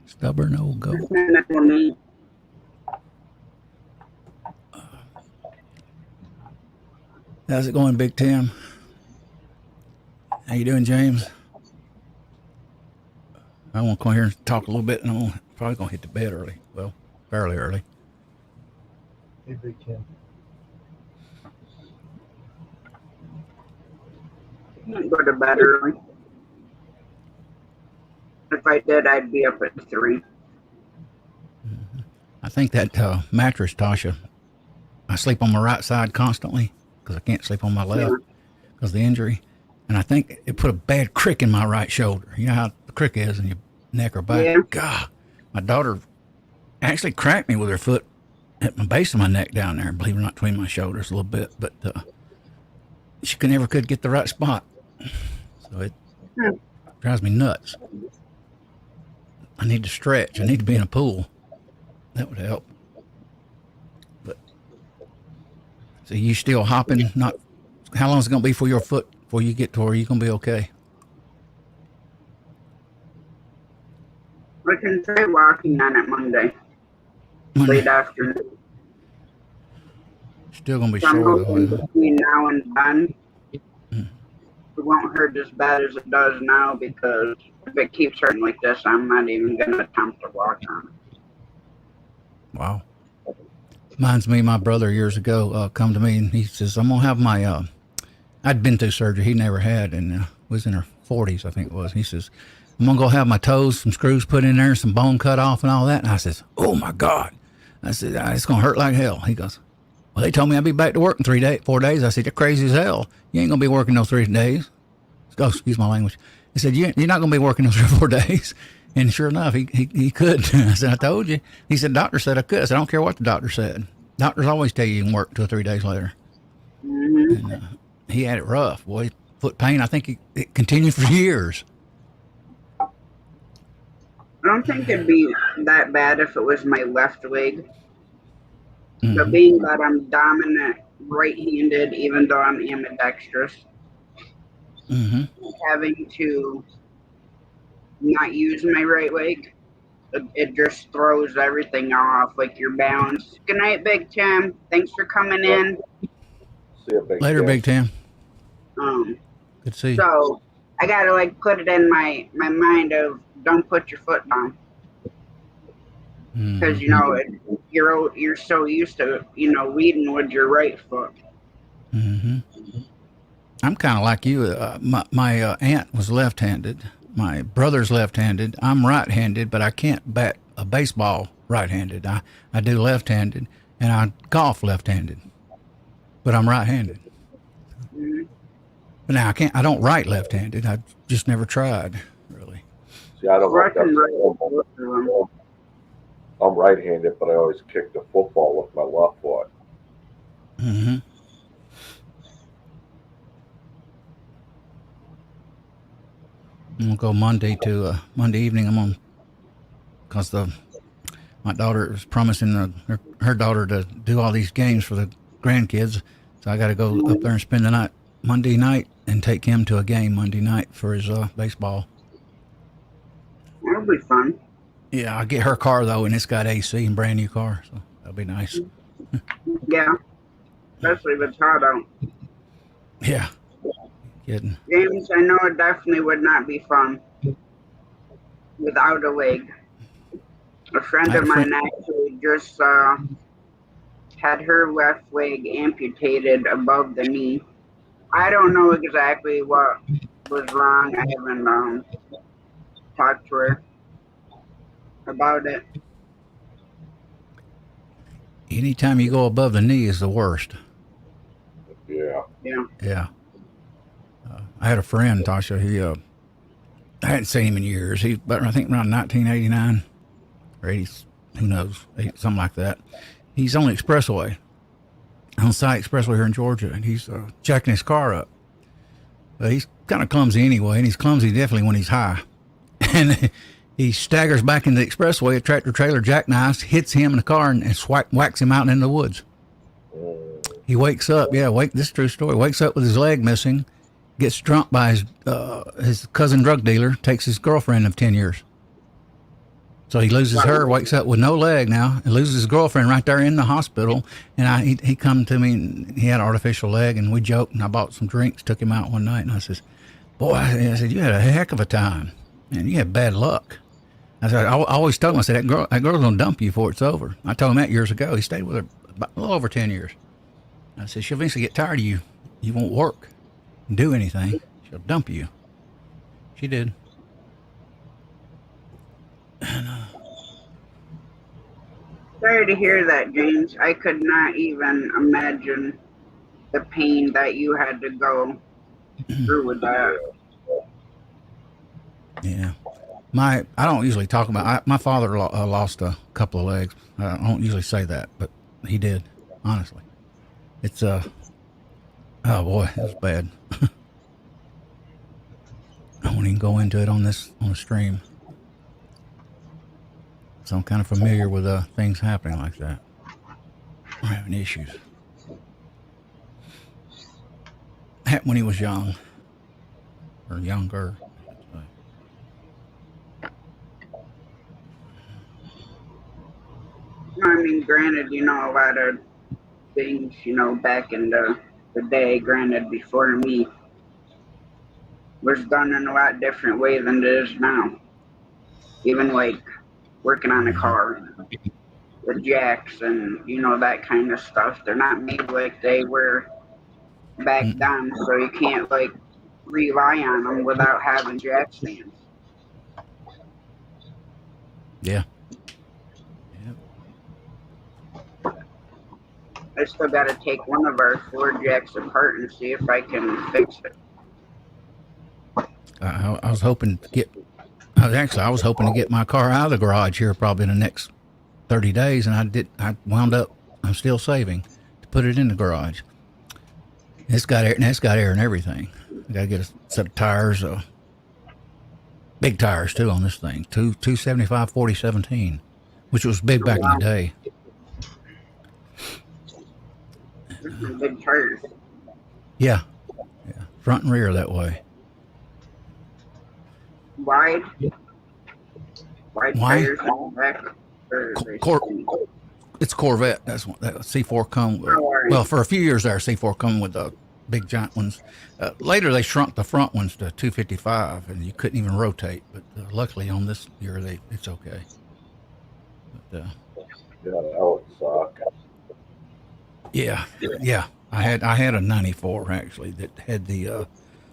stubborn old goat. That's what I mean. How's it going, Big Tim? How you doing, James? I want to come here and talk a little bit, and I'm probably gonna hit the bed early. Well, fairly early. Hey, Big Tim. I don't go to bed early. If I did, I'd be up at 3. I think that mattress, Tasha. I sleep on my right side constantly because I can't sleep on my left because of the injury, and I think it put a bad crick in my right shoulder. You know how the crick is in your neck or back. Yeah. God, my daughter actually cracked me with her foot at the base of my neck down there. Believe it or not, between my shoulders a little bit, but she never could get the right spot, so it drives me nuts. I need to stretch. I need to be in a pool. That would help. But so you still hopping? Not how long is it gonna be for your foot before you get to where you're gonna be okay? I can try walking on it Monday, Monday. late afternoon. Still gonna be So I'm sore hoping though. between now and then, it won't hurt as bad as it does now, because if it keeps hurting like this, I'm not even going to attempt to walk on it. Wow. Reminds me, my brother years ago come to me and he says, I'm going to have my, I'd been through surgery. He never had, and was in her 40s, I think it was. He says, I'm going to go have my toes, some screws put in there, some bone cut off and all that. And I says, oh my God. I said, it's going to hurt like hell. He goes, well, they told me I'd be back to work in 4 days. I said, you're crazy as hell. You ain't going to be working those 3 days. Oh, excuse my language. He said, you're not going to be working those 3 or 4 days. And sure enough, he could. I said, I told you. He said, doctor said I could. I said, I don't care what the doctor said. Doctors always tell you can work 2 or 3 days later. Mm-hmm. And he had it rough. Boy, foot pain, I think it continued for years. I don't think it'd be that bad if it was my left leg. Mm-hmm. But being that I'm dominant right-handed, even though I'm ambidextrous, Mm-hmm. having to not use my right leg, it just throws everything off, like your balance. Good night, Big Tim. Thanks for coming in. See you, Big Later, Tim. Big Tim. Good to see you. So I gotta like put it in my mind of don't put your foot down, because you know you're so used to leading with your right foot. Mm-hmm. I'm kind of like you. My aunt was left-handed. My brother's left-handed. I'm right-handed, but I can't bat a baseball right-handed. I do left-handed, and I golf left-handed, but I'm right-handed. Mm-hmm. But now I don't write left-handed. I just never tried, really. See, I don't know if Left and right. that's I'm right-handed, but I always kick the football with my left foot. Mm-hmm. I'm gonna go Monday evening. I'm on because my daughter is promising her daughter to do all these games for the grandkids, so I got to go up there and spend the night Monday night and take him to a game Monday night for his baseball. That'll be fun. Yeah, I get her car though, and it's got AC and brand new car, so that'll be nice. Yeah, especially if it's hot out. Yeah, kidding. James, I know it definitely would not be fun without a leg. A friend of mine actually just had her left leg amputated above the knee. I don't know exactly what was wrong. I haven't talked to her about it. Anytime you go above the knee is the worst. Yeah. Yeah. Yeah. I had a friend, Tasha. I hadn't seen him in years. But I think around 1989 or 80, who knows, something like that. He's on the expressway, on Side Expressway here in Georgia, and he's checking his car up. But he's kind of clumsy anyway, and he's clumsy definitely when he's high. And he staggers back into the expressway. A tractor trailer jackknifes, hits him in the car, and whacks him out in the woods. He wakes up. Yeah, this is a true story. Wakes up with his leg missing. Gets drunk by his cousin drug dealer. Takes his girlfriend of 10 years. So he loses her. Wakes up with no leg now, and loses his girlfriend right there in the hospital. And he come to me. And he had an artificial leg, and we joked. And I bought some drinks. Took him out one night, and I says, "Boy," I said, "you had a heck of a time, and you had bad luck." I said, I always told him, I said, that girl's gonna dump you before it's over. I told him that years ago. He stayed with her about a little over 10 years. I said, she'll eventually get tired of you. You won't work and do anything. She'll dump you. She did. Sorry to hear that, James. I could not even imagine the pain that you had to go through with that. Yeah. I don't usually talk about. My father lost a couple of legs. I don't usually say that, but he did. Honestly, it's oh boy, it was bad. I won't even go into it on the stream. So I'm kind of familiar with things happening like that. I'm having issues. Happened when he was young or younger. I mean, granted, a lot of things, back in the day, granted, before me, was done in a lot different way than it is now. Even like working on a car with jacks and, that kind of stuff. They're not made like they were back then, so you can't like rely on them without having jack stands. Yeah. I still got to take one of our floor jacks apart and see if I can fix it. I was hoping to get. I was hoping to get my car out of the garage here probably in the next 30 days, and I wound up. I'm still saving to put it in the garage. It's got air, and it's got air and everything. I got to get a set of tires, big tires too on this thing. 275 4017, which was big back in the day. Big tires. Yeah, front and rear that way. Wide tires on the back. It's Corvette. That's what that C4 come with. Well, for a few years there, C4 come with the big giant ones. Later, they shrunk the front ones to 255, and you couldn't even rotate. But luckily, on this year, it's okay. But, yeah, that would suck. Yeah. I had a 94 actually that had the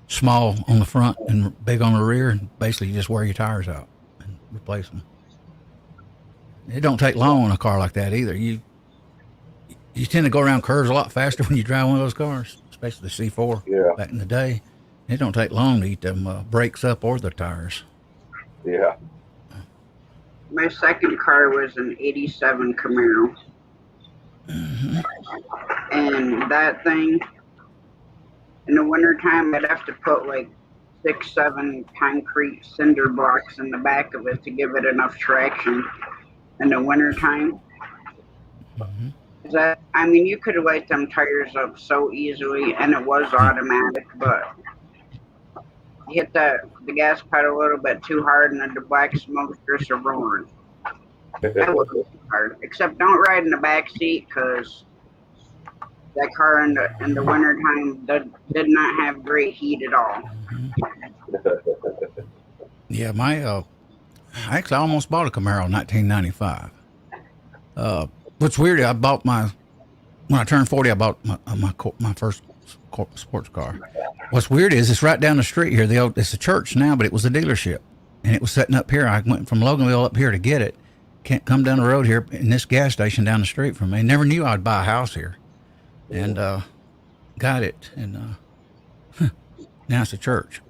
small on the front and big on the rear, and basically you just wear your tires out and replace them. It don't take long on a car like that either. You tend to go around curves a lot faster when you drive one of those cars, especially the C4. Yeah. Back in the day, it don't take long to eat them brakes up or the tires. Yeah. My second car was an 87 Camaro. Mm-hmm. And that thing, in the wintertime, I'd have to put like 6-7 concrete cinder blocks in the back of it to give it enough traction in the wintertime. Mm-hmm. You could light them tires up so easily, and it was automatic, but you hit the gas pedal a little bit too hard, and then the black smoke just a roaring. That wasn't too hard. Except don't ride in the back seat, because that car in the wintertime did not have great heat at all. Mm-hmm. Yeah, actually I almost bought a Camaro in 1995. What's weird, when I turned 40, I bought my first sports car. What's weird is it's right down the street here. It's a church now, but it was a dealership, and it was setting up here. I went from Loganville up here to get it. Can't come down the road here in this gas station down the street from me. Never knew I'd buy a house here. And got it, and now it's a church.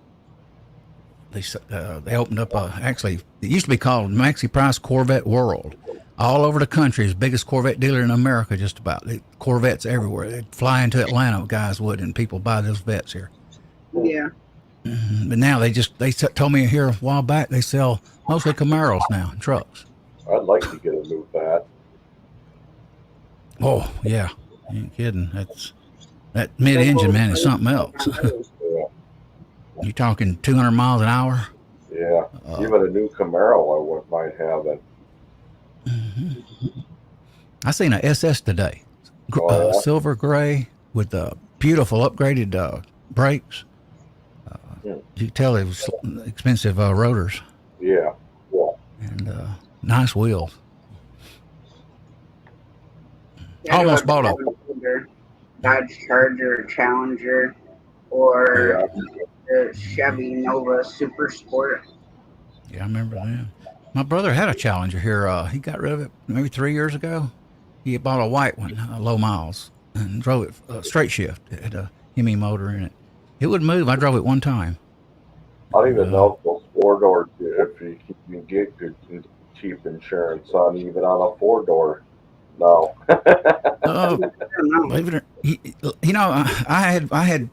They opened up actually it used to be called Maxi Price Corvette World. All over the country, is the biggest Corvette dealer in America. Just about Corvettes everywhere. They'd fly into Atlanta, guys would, and people buy those vets here. Yeah. But now they told me here a while back they sell mostly Camaros now and trucks. I'd like to get a new bat. Oh yeah, you ain't kidding. That mid-engine man is something else. Yeah, You're talking 200 miles an hour. yeah. Even a new Camaro, I wouldn't mind having. I seen a SS today, Oh, yeah? silver gray with beautiful upgraded brakes. You could tell it was expensive rotors Yeah, yeah. and nice wheels. Yeah, Almost I'd bought have either Dodge Charger, Challenger, or the Chevy Nova Super Sport. Yeah, I remember that. My brother had a Challenger here. He got rid of it maybe 3 years ago. He bought a white one, low miles, and drove it straight shift. It had a Hemi motor in it. It would move. I drove it one time. I don't even know if those four-door, if you can get good, cheap insurance on even on a four-door. No. I don't know. Believe it or you know, I had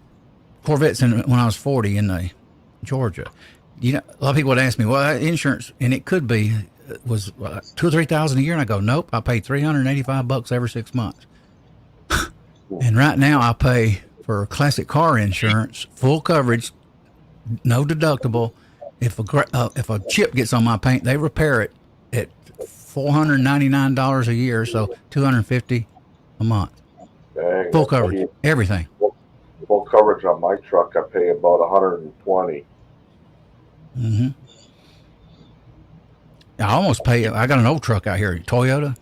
Corvettes when I was 40 in Georgia. You know, a lot of people would ask me, well, insurance, and it could be was $2,000 or $3,000 a year, and I go, nope, I pay $385 every 6 months. And right now, I pay for classic car insurance, full coverage, no deductible. If a chip gets on my paint, they repair it at $499 a year, so $250 a month. Dang, Full coverage, everything. full coverage on my truck, I pay about 120. Mm-hmm. I almost pay. I got an old truck out here, Toyota,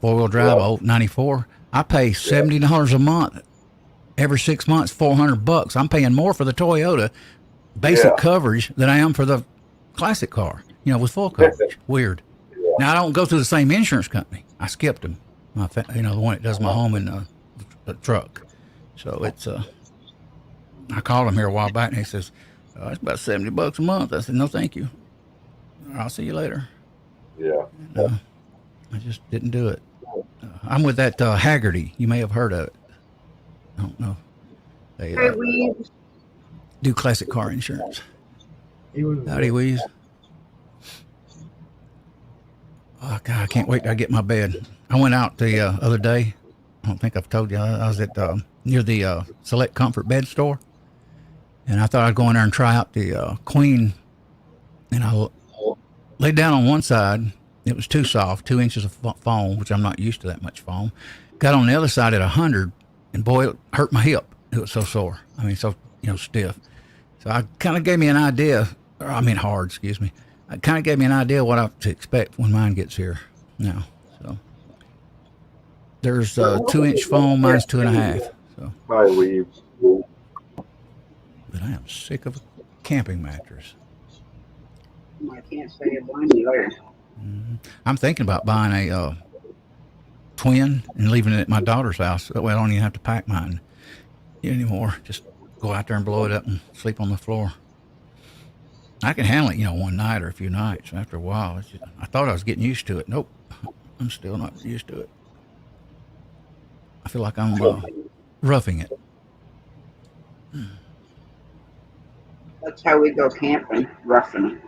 4-wheel drive, old '94. I pay $70 a month every 6 months, $400. I'm paying more for the Toyota basic coverage than I am for the classic car. You know, with full coverage. Weird. Now I don't go through the same insurance company. I skipped them. The one that does my home and the truck. So it's I called him here a while back and he says, it's about $70 a month. I said, no, thank you. I'll see you later. Yeah. I just didn't do it. I'm with that Haggerty. You may have heard of it. I don't know. They Hey, we do classic car insurance. Howdy, Weeze. Oh, God, I can't wait till I get my bed. I went out the other day. I don't think I've told you. I was at near the Select Comfort Bed Store. And I thought I'd go in there and try out the Queen. And I laid down on one side. It was too soft, 2 inches of foam, which I'm not used to that much foam. Got on the other side at 100, and boy, it hurt my hip. It was so sore. I mean, so, stiff. So I kind of gave me an idea, hard, excuse me. It kind of gave me an idea what to expect when mine gets here now. So there's 2-inch foam, mine's 2.5. So. Hi, Lee. But I am sick of a camping mattress. I can't say a blind either. Mm-hmm. I'm thinking about buying a twin and leaving it at my daughter's house. That way I don't even have to pack mine anymore. Just go out there and blow it up and sleep on the floor. I can handle it, one night or a few nights. After a while, I thought I was getting used to it. Nope, I'm still not used to it. I feel like I'm roughing it. That's how we go camping, roughing it.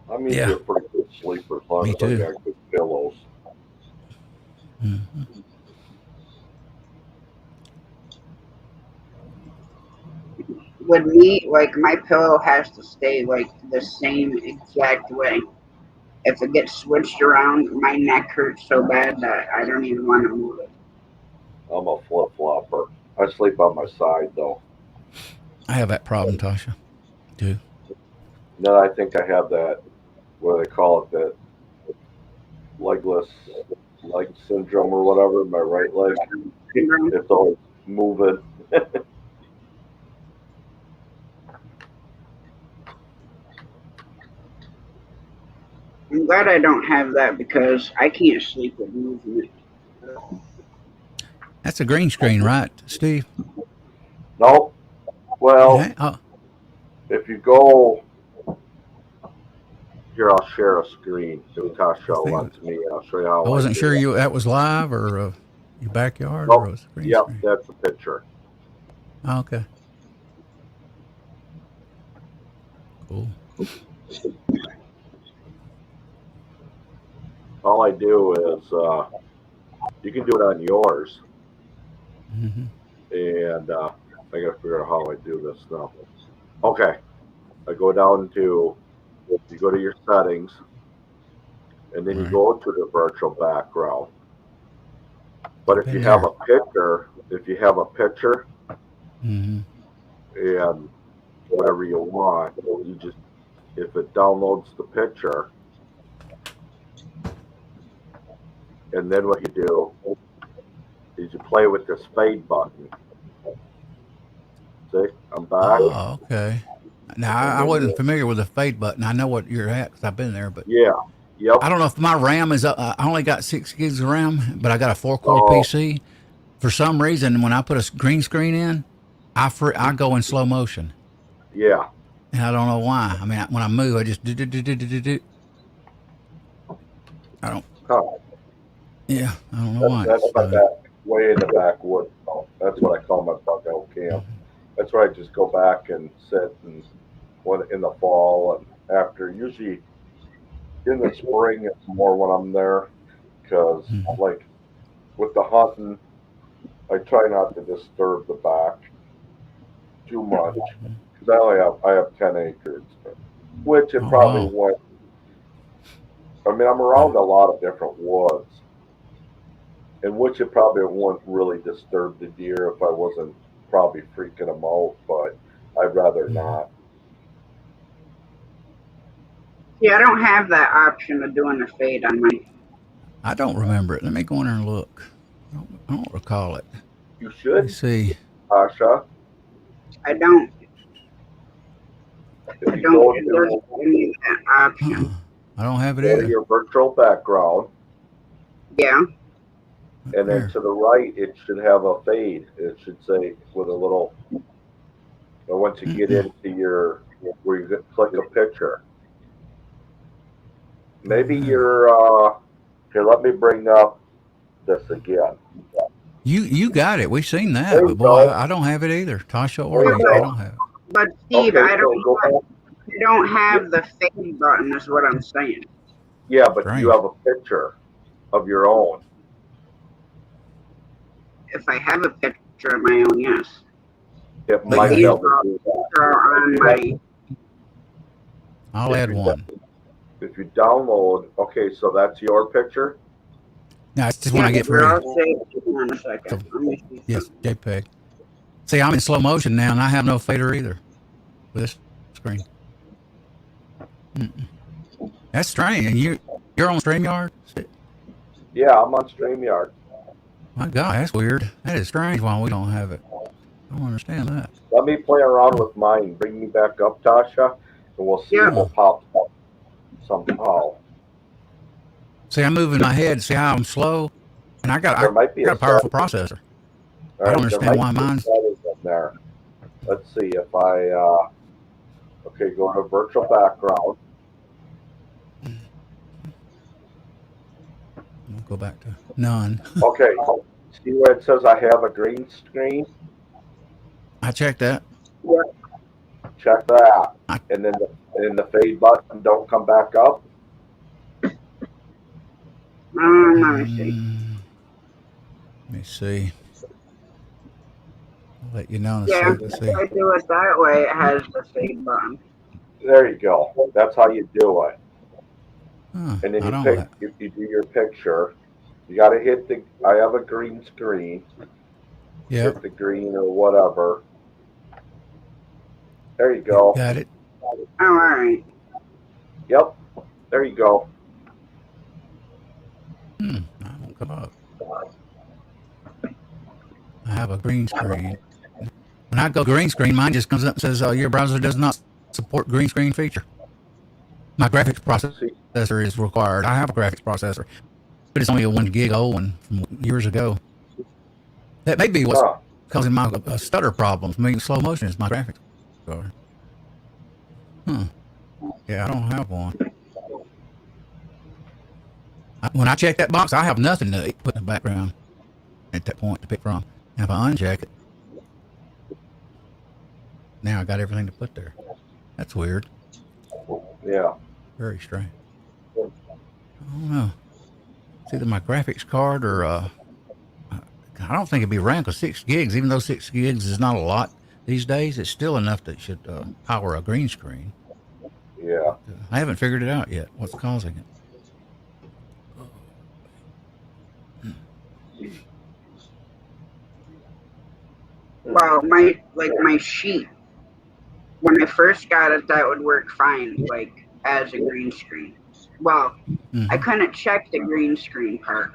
I'm usually a pretty good sleeper as long as I got good pillows. Mm-hmm. With me, like, my pillow has to stay like the same exact way. If it gets switched around, my neck hurts so bad that I don't even want to move it. I'm a flip-flopper. I sleep on my side, though. I have that problem, Tasha, too. Then I think I have that, what do they call it, that legless leg syndrome or whatever, my right leg. It's always moving. I'm glad I don't have that because I can't sleep with movement. That's a green screen, right, Steve? Nope. It Well, ain't? Oh, if you go here, I'll share a screen. If I Tasha think lets me, I'll show you how I I wasn't do sure it. that was live or your backyard or Nope. a green Yep, screen. that's the picture. Oh, okay, cool. All I do is you can do it on yours, Hmm. and I gotta figure out how I do this now. Okay, I go down to you go to your settings, and then you Right. go to the virtual background. But I've if you been have there. a picture, if you have a picture Hmm. and whatever you want, you just if it downloads the picture, and then what you do is you play with this fade button. See, I'm back, Oh, okay. Now and I then wasn't you, familiar with the fade button. I know what you're at because I've been there, but yeah, yep. I don't know if my RAM is. I only got 6 gigs of RAM, but I got a 4 core Oh, PC. For some reason, when I put a green screen in, I go in slow motion, yeah. and I don't know why. I mean, when I move, I just do do do do do do do. I don't. Huh. Yeah, I don't know why That's it's my doing it. back, way in the backwoods. Oh, that's what I call my bug out camp. That's where I just go back and sit and when in the fall and after usually in the spring it's more when I'm there because Mm-hmm. like with the hunting I try not to disturb the back too much because I have 10 acres, which it Oh probably wow. won't. I mean I'm Yeah. around a lot of different woods, in which it probably wouldn't really disturb the deer if I wasn't probably freaking them out, but I'd rather Mm-hmm. not. See, I don't have that option of doing a fade on my. I don't remember it. Let me go in there and look. I don't recall it. You Let me should, see. Asha, I don't. if I you don't. go It doesn't to give me that Uh-uh. option. I don't have it go to either. your virtual background, Yeah. Right and then there. to the right it should have a fade. It should say with a little. And once you get Mm-mm. into your where you click a picture, Don't maybe have it. you're. Here, let me bring up this again. You got it. We've seen that, There but you boy, go. I don't have it either. Tasha or There Yeah, you me, we but don't go. have it. but Steve, Okay, so go back. I don't Yeah, have the fade button. Is what I'm saying. yeah, but you Strange. have a picture of your own. If I have a picture of my own, yes. It But But might you, be these able to do that. are If on you my. I'll if add you one. if you download, okay, so that's your picture. Now it's just when Yeah, I get they're free. all saved. Hang on a So second. Let me see yes, something. JPEG. See, I'm in slow motion now, and I have no fader either with this screen. Mm-mm. That's strange. And you're on Streamyard. Yeah, I'm on StreamYard. My God, that's weird. That is strange. Why we don't have it? I don't understand that. Let me play around Hmm. with mine. Bring me back up, Tasha, and we'll see Yep. if Uh, it pops up somehow. see, I'm moving my head. See how I'm slow, and I There might be a got a powerful setting. processor. All I don't right, there understand might why be a mine's. setting in there. Let's see if I. Okay, go to virtual background. I'm gonna go back to none. Okay, see where it says I have a green screen? I checked that. Yep. Check that, I, and the fade button don't come back up. Let me see. let me see. I'll let you know in a Yeah, sec. Let's if see. I do it that way, it has the fade button. There you go. That's how you do it. Huh, And then I you don't. pick. If you do your picture, you got to hit the. I have a green screen. Yep. Hit the green or whatever. There you Yep. go. Got it. Oh, all right. Yep. There you go. I won't come up. I have a green screen. When I go green screen, mine just comes up and says, "Your browser does not support green screen feature." My graphics See. processor is required. I have a graphics processor, but it's only a 1 gig old one from years ago. That may be what's Huh. causing my stutter problems. I mean, slow motion is my graphics card. Yeah, I don't have one. When I check that box, I have nothing to put in the background at that point to pick from. And if I uncheck it, now I got everything to put there. That's weird. Yeah. Very strange. I don't know. It's either my graphics card or I don't think it'd be around because 6 gigs, even though 6 gigs is not a lot these days, it's still enough that should power a green screen. Yeah. I haven't figured it out yet. What's causing it? Well, my sheet, when I first got it, that would work fine, like as a green screen. Well, I couldn't check the green screen part.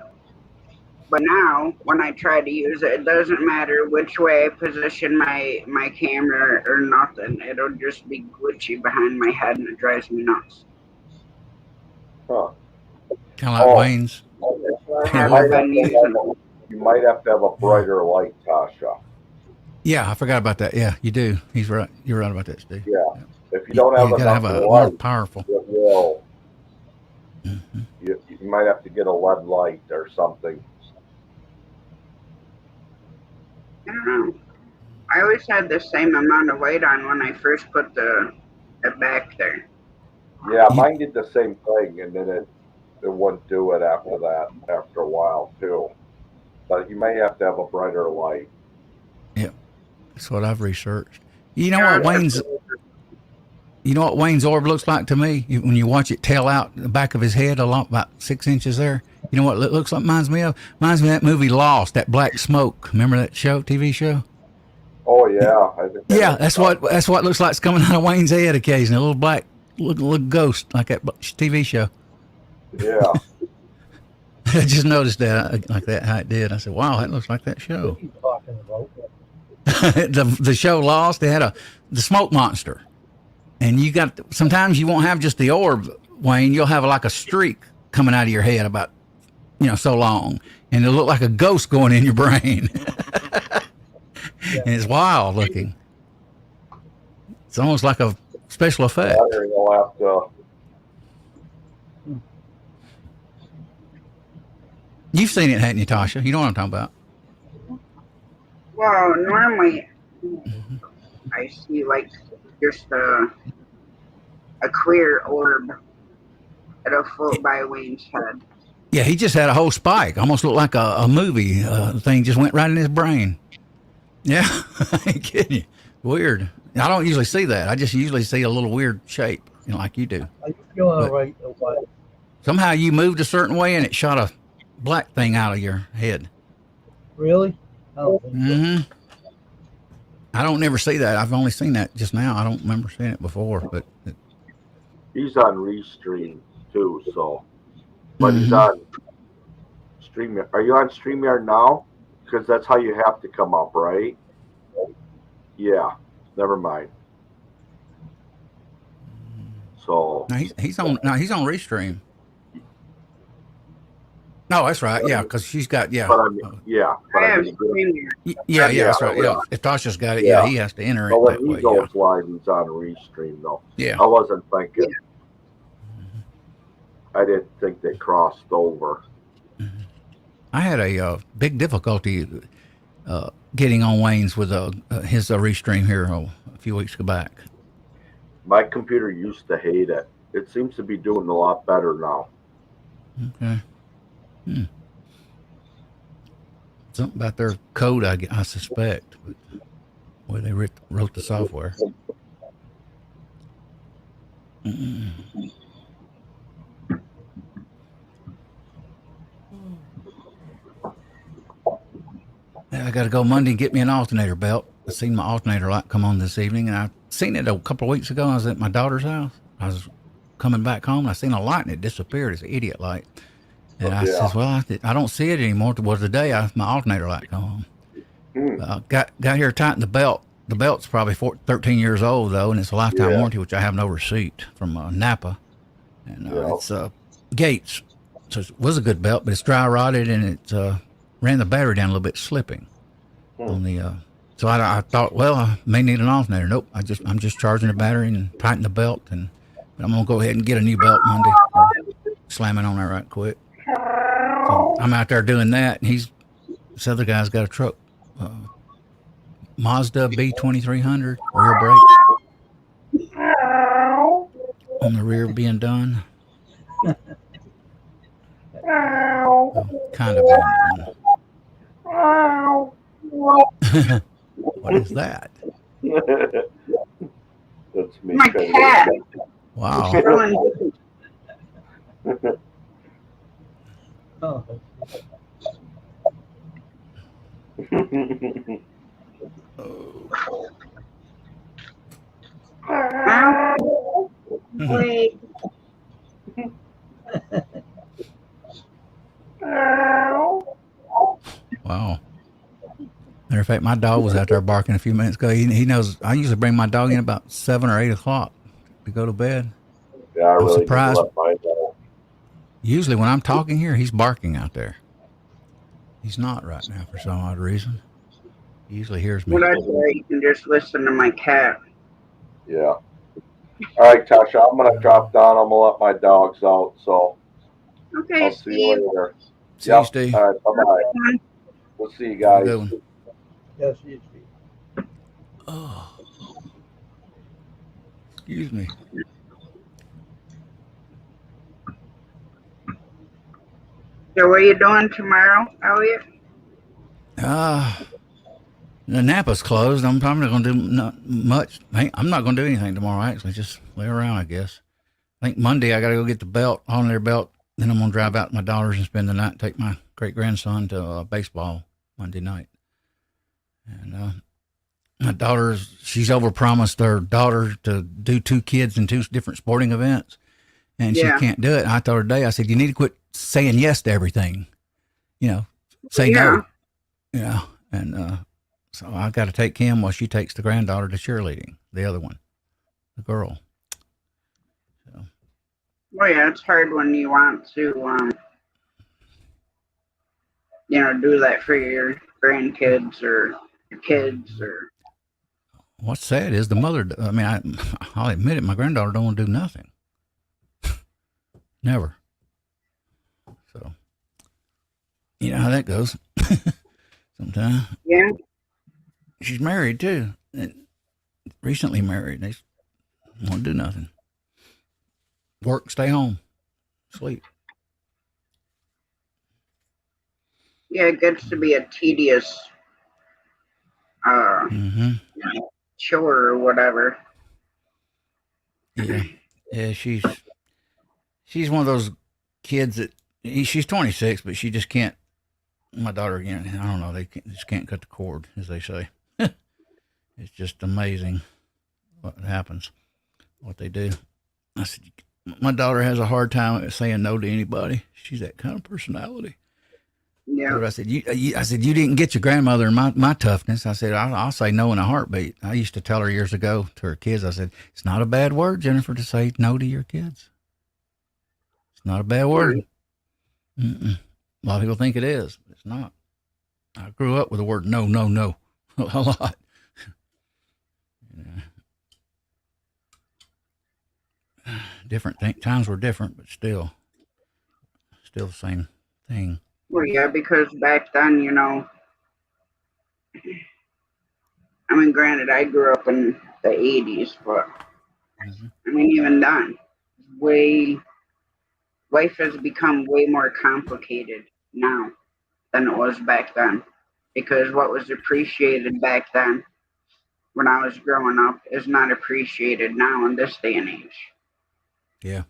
But now, when I try to use it, it doesn't matter which way I position my camera or nothing. It'll just be glitchy behind my head, and it drives me nuts. Huh. Kind of like Wayne's. I haven't been using it. You might have to have a brighter light, Tasha. Yeah, I forgot about that. Yeah, you do. He's right. You're right about that, Steve. Yeah. If you don't have you gotta enough have a light, more powerful. it will. You might have to get a LED light or something. I don't know. I always had the same amount of light on when I first put it back there. Yeah, mine did the same thing, and then it wouldn't do it after that, after a while, too. But you may have to have a brighter light. Yeah, that's what I've researched. You know what Wayne's orb looks like to me when you watch it tail out the back of his head a lot, about 6 inches there. You know what it looks like? Reminds me of that movie Lost, that black smoke. Remember that TV show? Oh yeah, I think that's what it looks like. It's coming out of Wayne's head occasionally. A little black, little ghost like that TV show. Yeah. I just noticed that like that how it did. I said, "Wow, that looks like that show." What are you talking about? the show Lost, they had the smoke monster, and you got sometimes you won't have just the orb, Wayne. You'll have like a streak coming out of your head about so long, and it'll look like a ghost going in your brain. And it's wild looking. It's almost like a special effect. You'll have to. You've seen it, hadn't you, Tasha? You know what I'm talking about. Well, normally I see like just a clear orb that'll float by Wayne's head. Yeah, he just had a whole spike. Almost looked like a movie thing just went right in his brain. Yeah, I ain't kidding you. Weird. I don't usually see that. I just usually see a little weird shape, like you do. Are you feeling all right? Somehow you moved a certain way and it shot a black thing out of your head. Really? I don't think so. I don't never see that. I've only seen that just now. I don't remember seeing it before. But he's on Restream too, so. But he's on StreamYard. Are you on StreamYard now? Because that's how you have to come up, right? Yeah. Never mind. So. No, he's on Restream. No, that's right. Yeah, because she's got But I mean, yeah. But I mean, yeah, that's right. Yeah, if Tasha's got it, he has to enter it but that when way. he goes live, he's on Restream though. Yeah. I wasn't thinking. I didn't think they crossed over. I had a big difficulty getting on Wayne's with his Restream here a few weeks back. My computer used to hate it. It seems to be doing a lot better now. Okay. Something about their code, I suspect, but the way they wrote the software. I got to go Monday and get me an alternator belt. I seen my alternator light come on this evening, and I seen it a couple of weeks ago. I was at my daughter's house. I was coming back home, and I seen a light, and it disappeared. It's an idiot light. And I says, well, I don't see it anymore. Towards the day, my alternator light come on. Got here, tightened the belt. The belt's probably 13 years old, though, and it's a lifetime warranty, which I have no receipt from Napa. And it's Gates. So it was a good belt, but it's dry rotted, and it ran the battery down a little bit, slipping. on the. So I thought, well, I may need an alternator. Nope, I'm just charging the battery and tighten the belt, and I'm gonna go ahead and get a new belt Monday. Slam it on there right quick. So I'm out there doing that, and this other guy's got a truck, Mazda B2300, rear brakes on the rear being done. Kind of being done. What is that? That's me. My cat. Wow. Oh, Wait. Wow. Matter of fact, my dog was out there barking a few minutes ago. He knows I usually bring my dog in about 7 or 8 o'clock to go to bed. Yeah, I I'm really surprised. didn't let mine know. Usually when I'm talking here, he's barking out there. He's not right now for some odd reason. He usually hears me. Well, that's right. You can just listen to my cat. Yeah. All right, Tasha, I'm gonna drop down. I'm gonna let my dogs out. So Okay, I'll see you Steve. later. See you, Steve. All right. Bye bye. We'll see you Have a guys. good one. yes, yes, yes. Oh, excuse me. So what are you doing tomorrow, Elliot? The Napa's closed. I'm probably not going to do not much. I'm not going to do anything tomorrow, actually. Just lay around, I guess. I think Monday I got to go get the belt, on their belt. Then I'm going to drive out to my daughter's and spend the night, take my great-grandson to baseball Monday night. And my daughter's, she's overpromised her daughter to do 2 kids in 2 different sporting events. And Yeah. she can't do it. And I told her today, I said, you need to quit saying yes to everything. Say no. And so I got to take Kim while she takes the granddaughter to cheerleading, the other one, the girl. So, Well, yeah, it's hard when you want to, do that for your grandkids or your kids or. what's sad is the mother, I mean, I'll admit it, my granddaughter don't want to do nothing. Never. So, you know how that goes. Sometimes. Yeah. She's married too. Recently married. They won't do nothing. Work, stay home, sleep. Yeah, it gets to be a tedious Mm-hmm. chore or whatever. Yeah. Yeah, she's one of those kids that she's 26, but she just can't. My daughter, again, I don't know. They just can't cut the cord, as they say. It's just amazing what happens, what they do. I said, my daughter has a hard time saying no to anybody. She's that kind of personality. Yeah. But I said, you didn't get your grandmother and my toughness. I said, I'll say no in a heartbeat. I used to tell her years ago to her kids, I said, it's not a bad word, Jennifer, to say no to your kids. It's not a bad word. Mm-mm. A lot of people think it is, but it's not. I grew up with the word no, no, no a lot. Different times were different, but still the same thing. Well, yeah, because back then, I mean, granted, I grew up in the 80s, but I mean, even then, life has become way more complicated now than it was back then. Because what was appreciated back then when I was growing up is not appreciated now in this day and age. Yeah.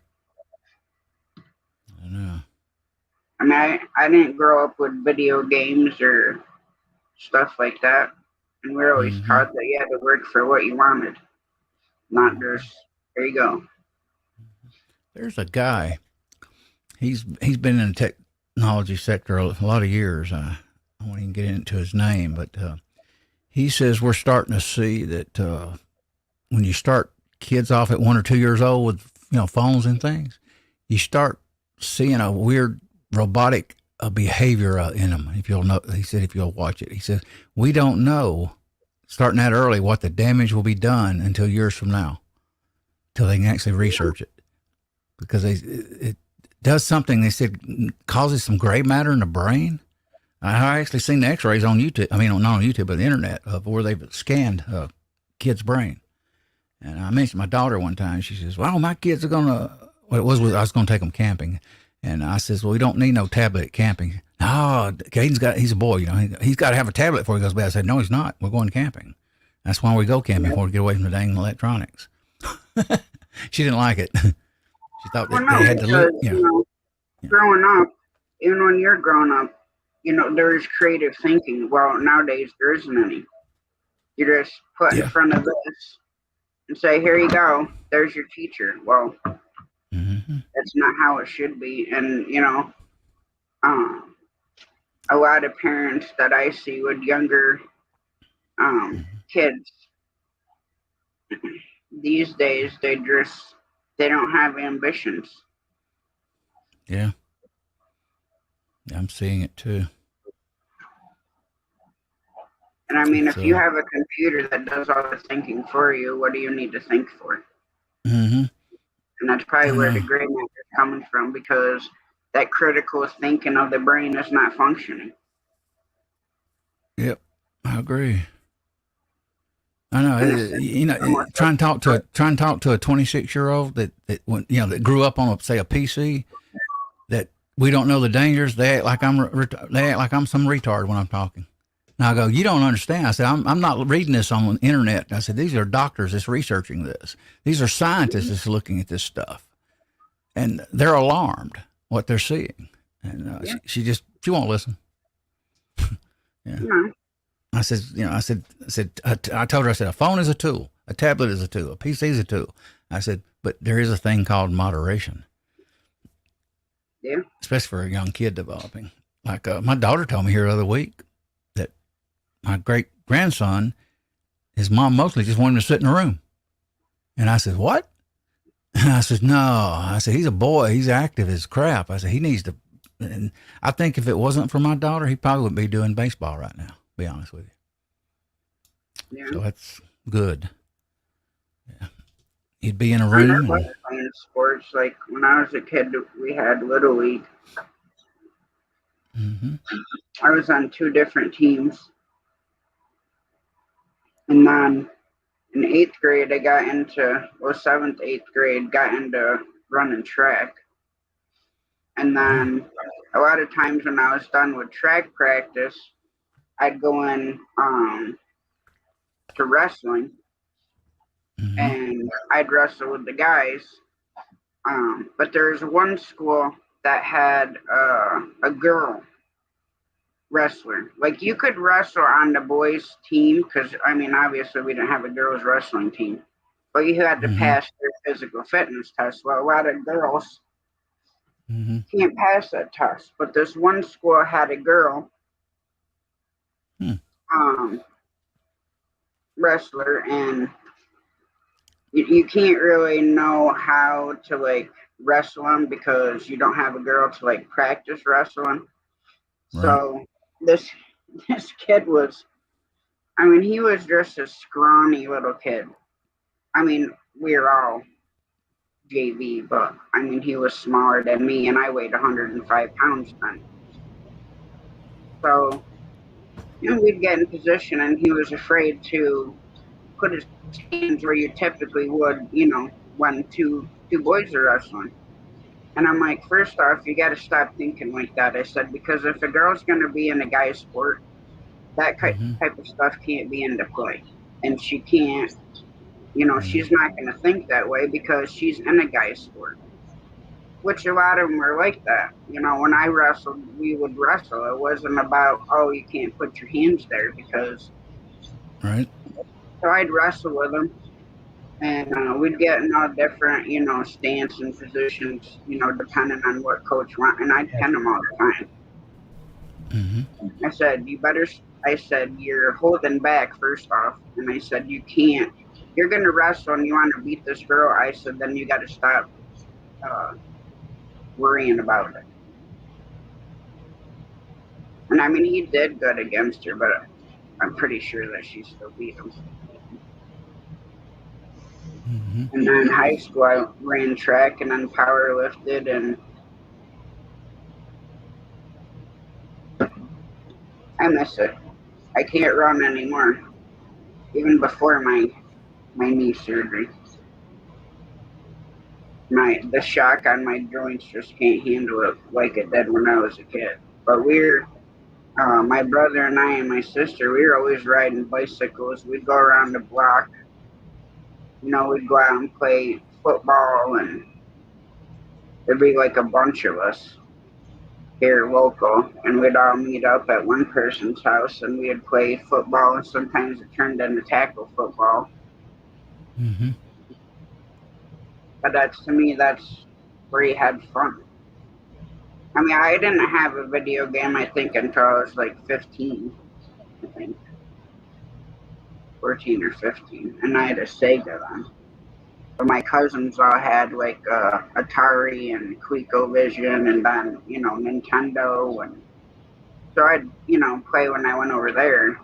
I know. I mean, I didn't grow up with video games or stuff like that. And we were always taught that you had to work for what you wanted, not just, there you go. There's a guy, he's been in the technology sector a lot of years. I won't even get into his name, but he says we're starting to see that when you start kids off at 1 or 2 years old with phones and things, you start seeing a weird robotic a behavior in them. If you'll know, he said, if you'll watch it, he says, we don't know starting that early what the damage will be done until years from now, till they can actually research it, because it does something. They said causes some gray matter in the brain. I actually seen the X-rays on YouTube. I mean, not on YouTube, but the internet of where they've scanned a kid's brain. And I mentioned my daughter one time. She says, "Well, my kids are gonna." Well, I was gonna take them camping, and I says, "Well, we don't need no tablet at camping." No, he's a boy, you know. He's got to have a tablet before he goes to bed. I said, "No, he's not. We're going camping. That's why we go camping, before we get away from the dang electronics." She didn't like it. She thought that they had to look, growing up, even when you're growing up, there's creative thinking. Well, nowadays there isn't any. You just put in front of this and say, "Here you go. There's your teacher." Well, that's not how it should be. And a lot of parents that I see with younger kids these days, they don't have ambitions. Yeah, I'm seeing it too. And I mean, if you have a computer that does all the thinking for you, what do you need to think for? And that's probably where the gray matter is coming from, because that critical thinking of the brain is not functioning. Yep, I agree. I know. Try and talk to a 26-year-old that grew up on say a PC. That we don't know the dangers. They act like I'm some retard when I'm talking. And I go, "You don't understand." I said, I'm not reading this on the internet. I said, "These are doctors that's researching this. These are scientists that's looking at this stuff, and they're alarmed what they're seeing." And she won't listen. I said, I told her, I said, a phone is a tool, a tablet is a tool, a PC is a tool. I said, but there is a thing called moderation. Yeah. Especially for a young kid developing. Like my daughter told me here the other week that my great grandson, his mom mostly just wanted him to sit in the room. And I said, "What?" And I said, "No." I said, "He's a boy. He's active as crap." I said, "He needs to." And I think if it wasn't for my daughter, he probably wouldn't be doing baseball right now, to be honest with you. Yeah. So that's good. Yeah. He'd be in a room. I love playing sports. Like when I was a kid, we had Little League. I was on 2 different teams. And then in 8th grade, I got into, 7th, 8th grade, got into running track. And then a lot of times when I was done with track practice, I'd go in to wrestling. And I'd wrestle with the guys. But there's one school that had a girl wrestler. Like, you could wrestle on the boys' team, because, I mean, obviously we didn't have a girls' wrestling team. But you had to pass their physical fitness test. Well, a lot of girls can't pass that test. But this one school had a girl wrestler, and you can't really know how to, like, wrestle them because you don't have a girl to, like, practice wrestling. Right. So this kid was, I mean, he was just a scrawny little kid. I mean, we were all JV, but I mean, he was smaller than me, and I weighed 105 pounds then. So, we'd get in position, and he was afraid to put his hands where you typically would, when two boys are wrestling. And I'm like, first off, you got to stop thinking like that. I said, because if a girl's going to be in a guy's sport, that type of stuff can't be into play. And she can't, she's not going to think that way because she's in a guy's sport. Which a lot of them are like that. When I wrestled, we would wrestle. It wasn't about, oh, you can't put your hands there because. Right. So I'd wrestle with them. And we'd get in all different, stance and positions, depending on what coach wants. And I'd pin them all the time. I said, you're holding back first off. And I said, you can't. You're going to wrestle and you want to beat this girl. I said, then you got to stop worrying about it. And I mean, he did good against her, but I'm pretty sure that she still beat him. Mm-hmm. And then in high school, I ran track and then power lifted, and I miss it. I can't run anymore, even before my knee surgery. The shock on my joints just can't handle it like it did when I was a kid. But my brother and I and my sister, we were always riding bicycles. We'd go around the block. We'd go out and play football, and there'd be like a bunch of us here local, and we'd all meet up at one person's house, and we'd play football, and sometimes it turned into tackle football. Mm-hmm. But to me, that's where you had fun. I mean, I didn't have a video game, I think, until I was like 15, I think. 14 or 15. And I had a Sega then. But my cousins all had like Atari and ColecoVision and then, Nintendo. And so I'd, play when I went over there.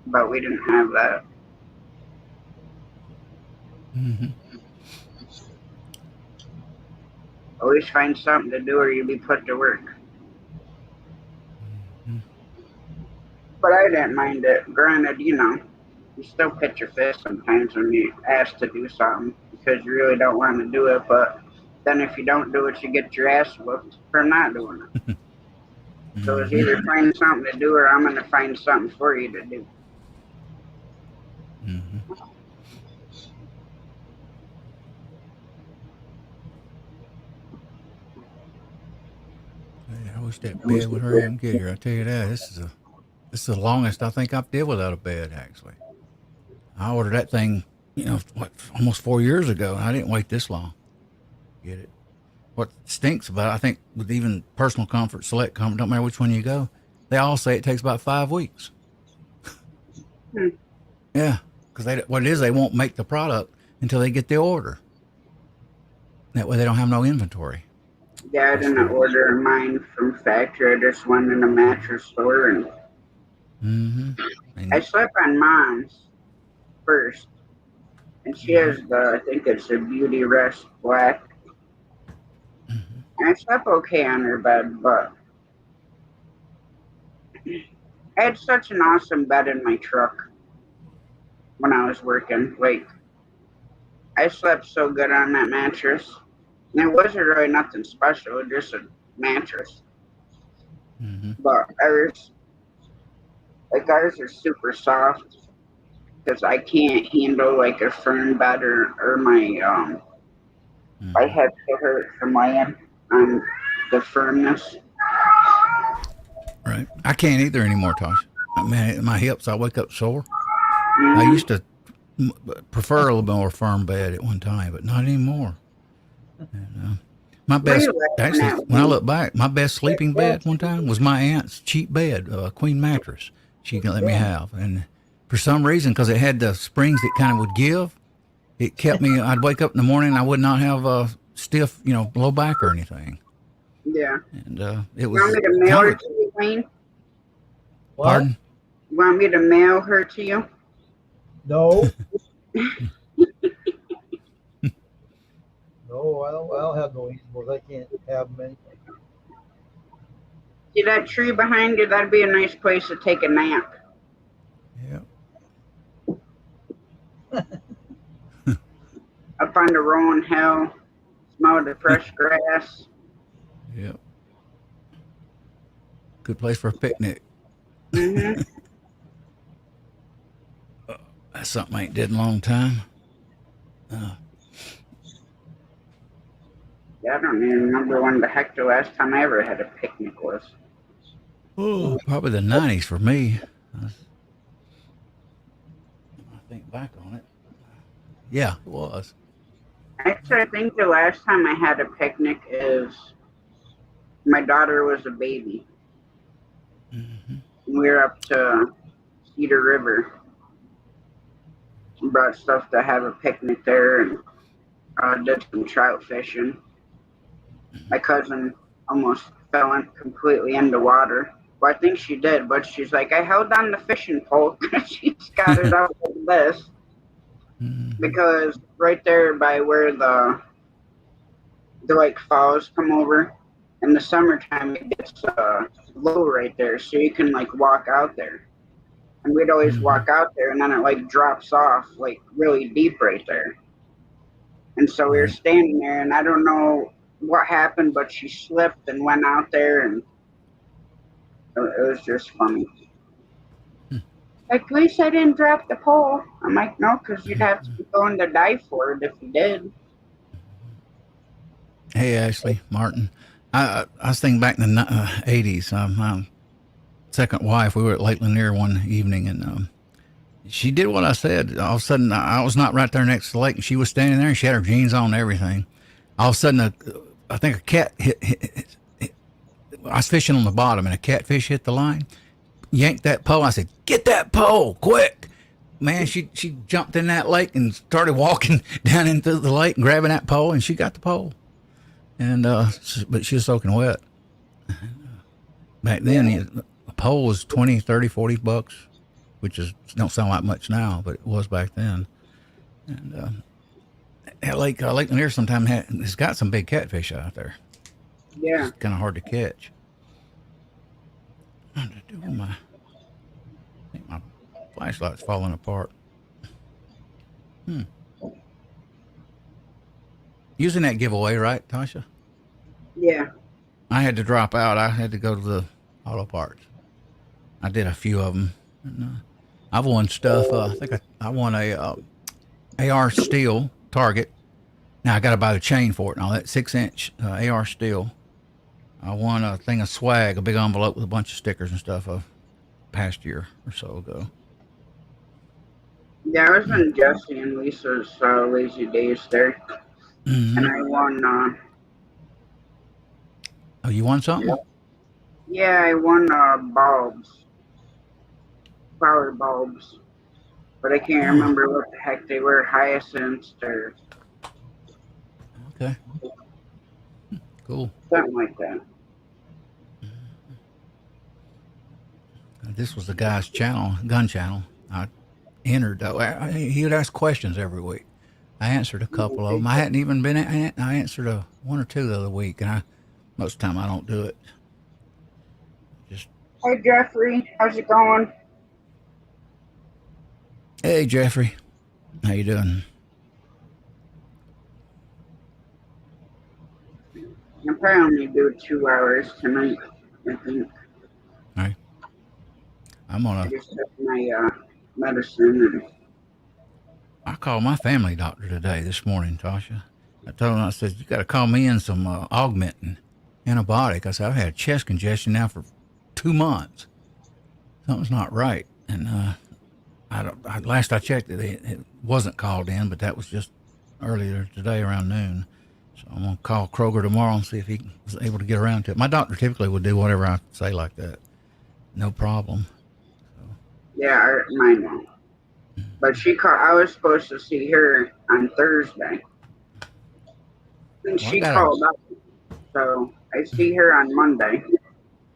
But we didn't have that. Mm-hmm. Always find something to do or you'll be put to work. Mm-hmm. But I didn't mind it. Granted, you still pitch your fist sometimes when you're asked to do something because you really don't want to do it. But then if you don't do it, you get your ass whooped for not doing it. Mm-hmm. So it's either find something to do or I'm going to find something for you to do. Mm-hmm. Yeah, I wish that bed would hurry up and get here. I tell you that this is the longest I think I've did without a bed. Actually, I ordered that thing, almost 4 years ago, and I didn't wait this long to get it. What stinks about it, I think, with even Personal Comfort, Select Comfort, don't matter which one you go, they all say it takes about 5 weeks. Hmm. Yeah, because what it is, they won't make the product until they get the order. That way, they don't have no inventory. Yeah, I didn't order mine from factory. I just went in a mattress store and Mm-hmm. I slept on Mom's first. And she has I think it's a Beauty Rest Black. Mm-hmm. And I slept okay on her bed, but I had such an awesome bed in my truck when I was working. Like, I slept so good on that mattress. And it wasn't really nothing special, just a mattress. Mm-hmm. But ours are super soft because I can't handle like a firm bed or my Mm-hmm. head to hurt from laying on the firmness. Right. I can't either anymore, Tosh. Man, my hips, I wake up sore. I Mm-hmm. used to prefer a little more firm bed at one time, but not anymore. And, my What are best, you laughing actually, at? when I look back, my best sleeping bed one time was my aunt's cheap bed, queen mattress. She let me have, and for some reason, because it had the springs that kind of would give, it kept me. I'd wake up in the morning, and I would not have a stiff, low back or anything, Yeah. and it You want was me to mail kind her of. to you, Wayne? What? Pardon? You want me to mail her to you? No. No, I don't have no animals. I can't have many. See that tree behind you? That'd be a nice place to take a nap. Yeah. Up on the rolling hill, smell the fresh grass. Yeah. Good place for a picnic. Mm-hmm. That's something I ain't did in a long time. Yeah, I don't even remember when the heck the last time I ever had a picnic was. Oh, probably the '90s for me. I think back on it. Yeah, it was. Actually, I think the last time I had a picnic is my daughter was a baby. Mm-hmm. We were up to Cedar River and brought stuff to have a picnic there and did some trout fishing. My cousin almost fell in completely into water. Well, I think she did, but she's like, I held on the fishing pole. She's got it out like this because right there by where the like falls come over in the summertime, it gets low right there, so you can like walk out there. And we'd always walk out there, and then it like drops off like really deep right there. And so we were Right. standing there, and I don't know what happened, but she slipped and went out there, and it was just funny. Like, at least I didn't drop the pole. I'm like, no, because you'd have to be going to die for it if you did. Hey, Ashley Martin. I was thinking back in the 80s. My second wife, we were at Lake Lanier one evening, and she did what I said. All of a sudden, I was not right there next to the lake, and she was standing there, and she had her jeans on and everything. All of a sudden, I think a cat hit. I was fishing on the bottom, and a catfish hit the line. Yanked that pole. I said, "Get that pole, quick!" Man, she jumped in that lake and started walking down into the lake and grabbing that pole, and she got the pole. And but she was soaking wet. Back then, a pole was 20, 30, 40 bucks, which is don't sound like much now, but it was back then. And that Lake Lanier sometimes has got some big catfish out there. Yeah. It's kind of hard to catch. What did I do with I think my flashlight's falling apart. Using that giveaway, right, Tasha? Yeah. I had to drop out. I had to go to the auto parts. I did a few of them. And, I've won stuff. I think I won a AR steel target. Now I got to buy the chain for it. Now that 6-inch AR steel. I won a thing of swag, a big envelope with a bunch of stickers and stuff a past year or so ago. Yeah, I was in Jesse and Lisa's Lazy Days there, and I won. Oh, you won something? Yeah, I won bulbs, power bulbs, but I can't remember what the heck they were, hyacinths or Okay. Cool. something like that. This was the guy's channel, gun channel. I entered. He would ask questions every week. I answered a couple of them. I hadn't even been. I answered one or two the other week, and most of the time I don't do it. Just Hey Jeffrey, how's it going? hey Jeffrey, how you doing? I'll probably do 2 hours tonight. I think All right. I'm I gonna. just took my medicine and I called my family doctor today, this morning, Tasha. I told him, I said, you got to call me in some augmentin antibiotic. I said, I've had chest congestion now for 2 months. Something's not right. And last I checked it wasn't called in, but that was just earlier today around noon. So I'm going to call Kroger tomorrow and see if he was able to get around to it. My doctor typically would do whatever I say like that. No problem. yeah, mine won't. But she called. I was supposed to see her on Thursday, and she called up. So I see her on Monday.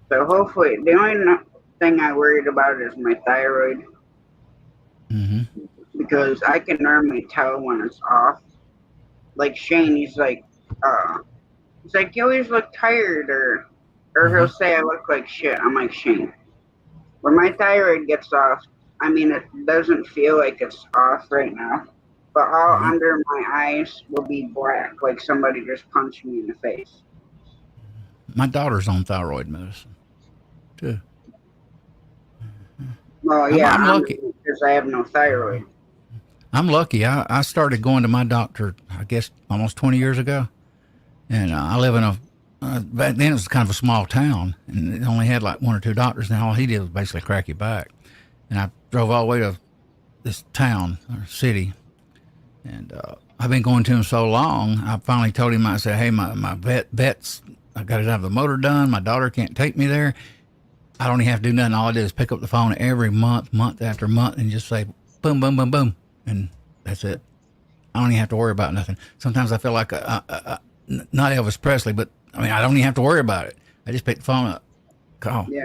So hopefully, the only thing I worried about is my thyroid, because I can normally tell when it's off. Like Shane, he's like, you always look tired, or he'll say I look like shit. I'm like, Shane, when my thyroid gets off, I mean, it doesn't feel like it's off right now, but all under my eyes will be black, like somebody just punched me in the face. My daughter's on thyroid medicine, too. Well, yeah, I'm lucky because I have no thyroid. I'm lucky. I started going to my doctor, I guess, almost 20 years ago. And I live in back then it was kind of a small town, and it only had like 1 or 2 doctors, and all he did was basically crack your back. And I drove all the way to this town or city, and I've been going to him so long, I finally told him, I said, hey, my vet's, I got to have the motor done. My daughter can't take me there. I don't even have to do nothing. All I do is pick up the phone every month after month, and just say, boom, boom, boom, boom. And that's it. I don't even have to worry about nothing. Sometimes I feel like not Elvis Presley, but I mean, I don't even have to worry about it. I just pick the phone up, call. Yeah.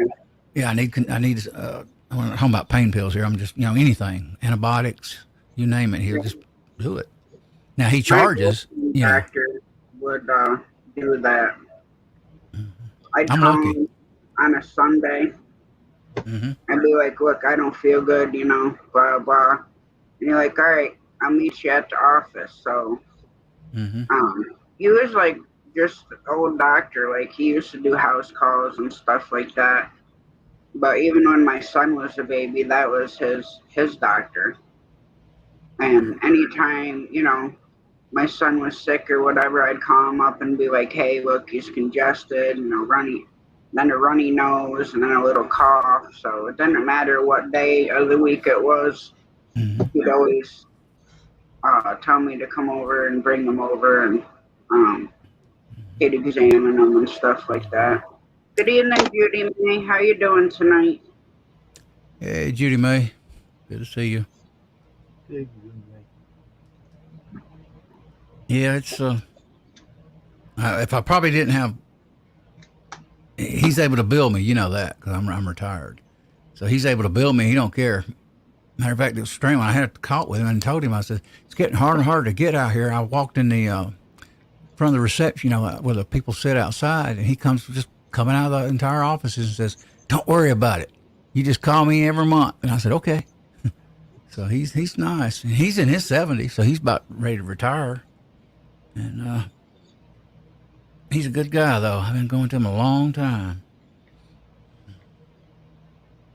Yeah, I'm not talking about pain pills here. I'm just, anything, antibiotics, you name it. He'll just do it. Now he My charges, doctor would do that. I'd I'm call lucky. him on a Sunday Mm-hmm. and be like, "Look, I don't feel good, blah blah." And you're like, "All right, I'll meet you at the office." So, Mm-hmm. um, he was like just an old doctor. Like he used to do house calls and stuff like that. But even when my son was a baby, that was his doctor. And anytime, my son was sick or whatever, I'd call him up and be like, "Hey, look, he's congested, then a runny nose, and then a little cough." So it didn't matter what day of the week it was. Mm-hmm. He'd always tell me to come over and bring him over, and um, he'd examine them and stuff like that. Good evening, Judy May. How you doing tonight? Hey, Judy May, good to see you. Big, Yeah, it's if I probably didn't have, he's able to bill me. You know that because I'm retired, so he's able to bill me. He don't care. Matter of fact, it was strange when I had a talk with him and told him, I said, it's getting harder and harder to get out here. I walked in the front of the reception, where the people sit outside, and he comes just coming out of the entire offices and says, "Don't worry about it. You just call me every month." And I said, "Okay." So he's nice, and he's in his 70s, so he's about ready to retire. And he's a good guy, though. I've been going to him a long time.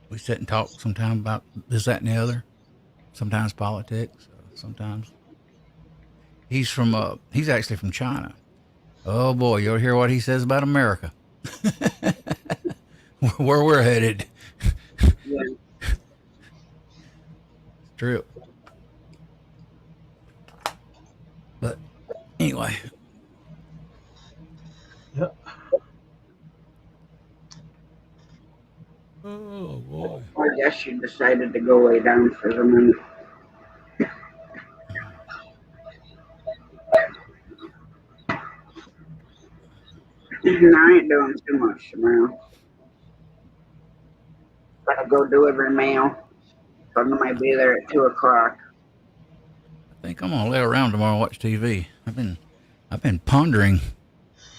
We sit and talk sometimes about this, that, and the other. Sometimes politics. Sometimes he's actually from China. Oh boy, you'll hear what he says about America. Where we're headed. Yeah. True. But anyway. yeah. Oh boy. I guess you decided to go lay down for the minute. No, I ain't doing too much tomorrow. Gotta go deliver mail. So I might be there at 2 o'clock. I think I'm gonna lay around tomorrow and watch TV. I've been pondering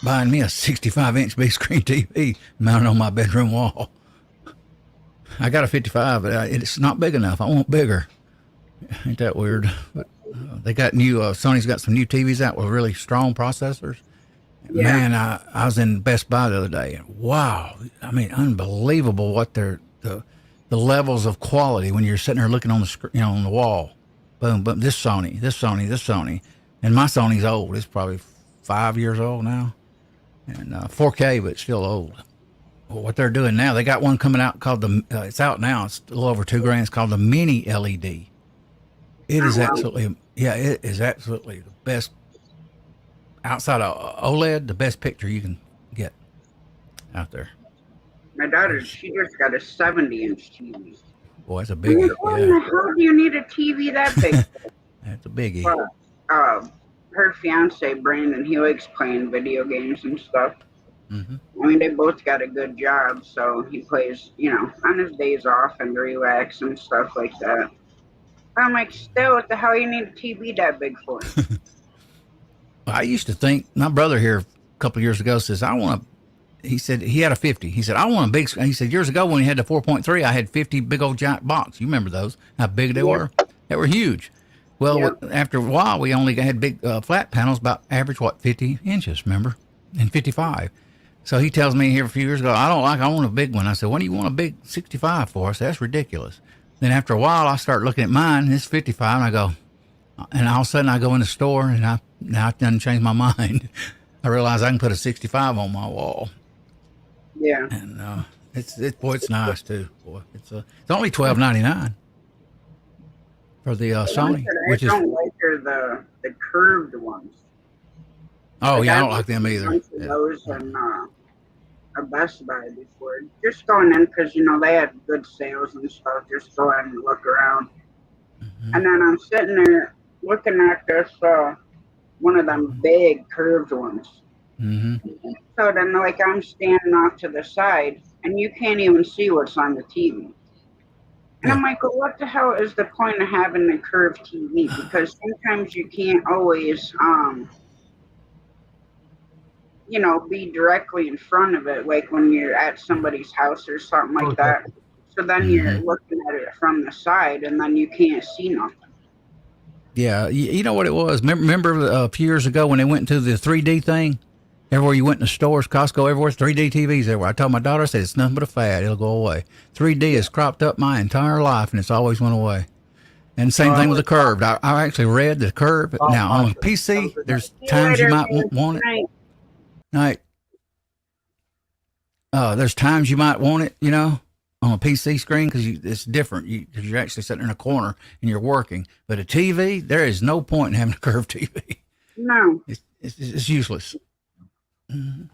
buying me a 65-inch big screen TV mounted on my bedroom wall. I got a 55, but it's not big enough. I want bigger. Ain't that weird? But they got Sony's got some new TVs out with really strong processors. Yeah. Man, I was in Best Buy the other day, and wow, I mean, unbelievable what the levels of quality when you're sitting there looking on the screen, on the wall. Boom, boom. This Sony, this Sony, this Sony, and my Sony's old. It's probably 5 years old now, and 4K, but it's still old. Well, what they're doing now, they got one coming out called it's out now. It's a little over $2,000. It's called the Mini LED. It Oh, is well, absolutely, yeah, it is absolutely the best outside of OLED, the best picture you can get out there. my daughter, she just got a 70-inch TV. Boy, it's a I'm like, biggie. what in Yeah, the hell do you need a TV that big? that's a biggie. But uh, her fiance Brandon, he likes playing video games and stuff. Hmm. I mean, they both got a good job, so he plays, on his days off and relax and stuff like that. I'm like, still, what the hell you need a TV that big for? I used to think my brother here a couple of years ago says I want to. He said he had a 50. He said I want a big. He said years ago when he had the 4.3, I had 50 big old giant box. You remember those? How big they Yeah, were? They were huge. Well, yeah, after a while, we only had big flat panels, about average 50 inches. Remember, and 55. So he tells me here a few years ago, I want a big one. I said, what do you want a big 65 for? I said, that's ridiculous. Then after a while, I start looking at mine. It's 55, and I go, and all of a sudden I go in the store, and now I done changed my mind. I realize I can put a 65 on my wall, yeah. and boy, it's nice too. Boy, it's only $12.99 for the The ones Sony, that I which is don't like are the curved ones. oh Like yeah, I I've don't like looked them at a either. bunch of Yeah. those in a Best Buy before. Just going in because they had good sales and stuff. Just go in and look around. Hmm. And then I'm sitting there looking at this one of them big curved ones. Mm-hmm. So then, like, I'm standing off to the side, and you can't even see what's on the TV. And Yeah. I'm like, well, what the hell is the point of having a curved TV? Because sometimes you can't always, be directly in front of it, like when you're at somebody's house or something like Okay. that. So then Mm-hmm. you're looking at it from the side, and then you can't see nothing. Yeah. You know what it was? Remember a few years ago when they went to the 3D thing? Everywhere you went in the stores, Costco, everywhere, 3D TVs everywhere. I told my daughter, I said, it's nothing but a fad. It'll go away. 3D has cropped up my entire life, and it's always went away. And same thing with the curved. I actually read the curve. Now, on a PC, there's See you times you later, might man. want Good it. night. Like, there's times you might want it, on a PC screen because it's different. Because you're actually sitting in a corner and you're working. But a TV, there is no point in having a curved TV. No. It's useless. Mm-hmm.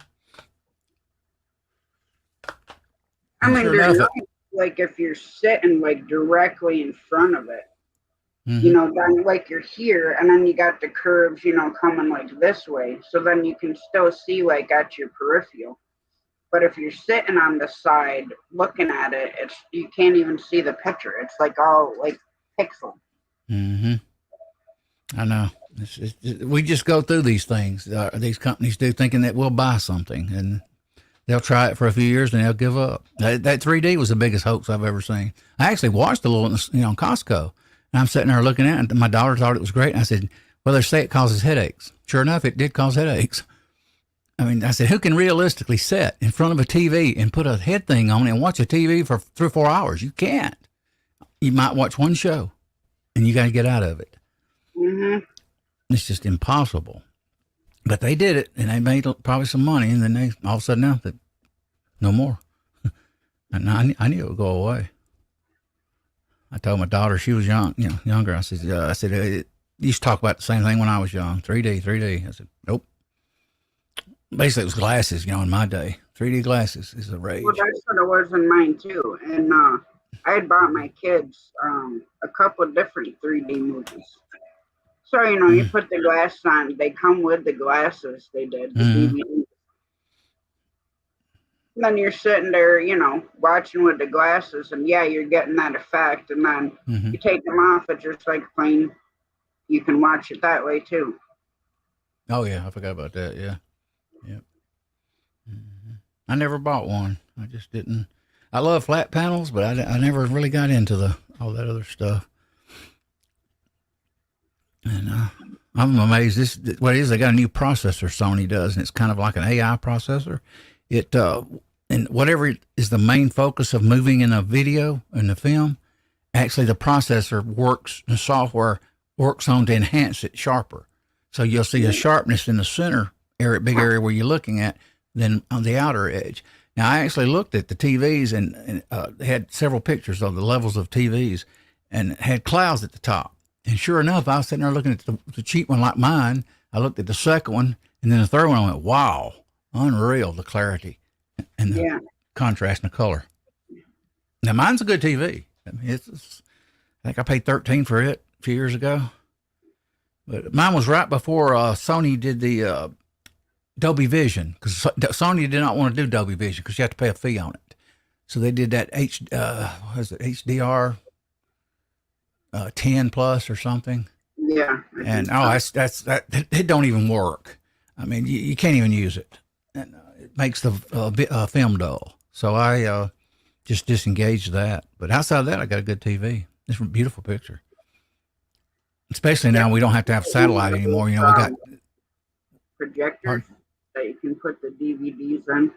I mean, Sure they're enough, nice, like if you're sitting like directly in front of it, mm-hmm. then like you're here, and then you got the curves, coming like this way, so then you can still see like at your peripheral. But if you're sitting on the side looking at it, you can't even see the picture. It's like all like pixel. Mm-hmm. I know. We just go through these things. These companies do, thinking that we'll buy something, and they'll try it for a few years and they'll give up. That 3D was the biggest hoax I've ever seen. I actually watched a little, in Costco, and I'm sitting there looking at it, and my daughter thought it was great. And I said, well, they say it causes headaches. Sure enough, it did cause headaches. I mean, I said, who can realistically sit in front of a TV and put a head thing on and watch a TV for 3 or 4 hours? You can't. You might watch one show, and you got to get out of it. Mm-hmm. It's just impossible. But they did it, and they made probably some money, and then they all of a sudden now that no more. And I knew it would go away. I told my daughter, she was younger. I said, it used to talk about the same thing when I was young. 3D. I said, nope. Basically, it was glasses, in my day. 3D glasses is a rage. Well, that's what it was in mine too. And I had bought my kids a couple of different 3D movies. So, you put the glasses on. They come with the glasses. They did the DVD. And then you're sitting there, watching with the glasses, and yeah, you're getting that effect. And then you take them off, it's just like plain. You can watch it that way too. Oh yeah, I forgot about that. Yeah. Mm-hmm. I never bought one. I just didn't. I love flat panels, but I never really got into all that other stuff. And I'm amazed. What it is, they got a new processor Sony does, and it's kind of like an AI processor. It and whatever is the main focus of moving in a video in the film, actually the processor works, the software works on to enhance it sharper. So you'll see a sharpness in the center area, big area where you're looking at, than on the outer edge. Now I actually looked at the TVs and had several pictures of the levels of TVs, and had clouds at the top. And sure enough, I was sitting there looking at the cheap one like mine. I looked at the second one, and then the third one. I went, "Wow, unreal! The clarity and the contrast and the color." Now mine's a good TV. I mean, I think I paid $13 for it a few years ago, but mine was right before Sony did the Dolby Vision, because Sony did not want to do Dolby Vision because you have to pay a fee on it. So they did that HDR 10 plus or something. Yeah. And that it don't even work. I mean, you can't even use it, and it makes the film dull. So I just disengaged that. But outside of that, I got a good TV. It's a beautiful picture. Especially now we don't have to have satellite anymore. We got projectors that you can put the DVDs in,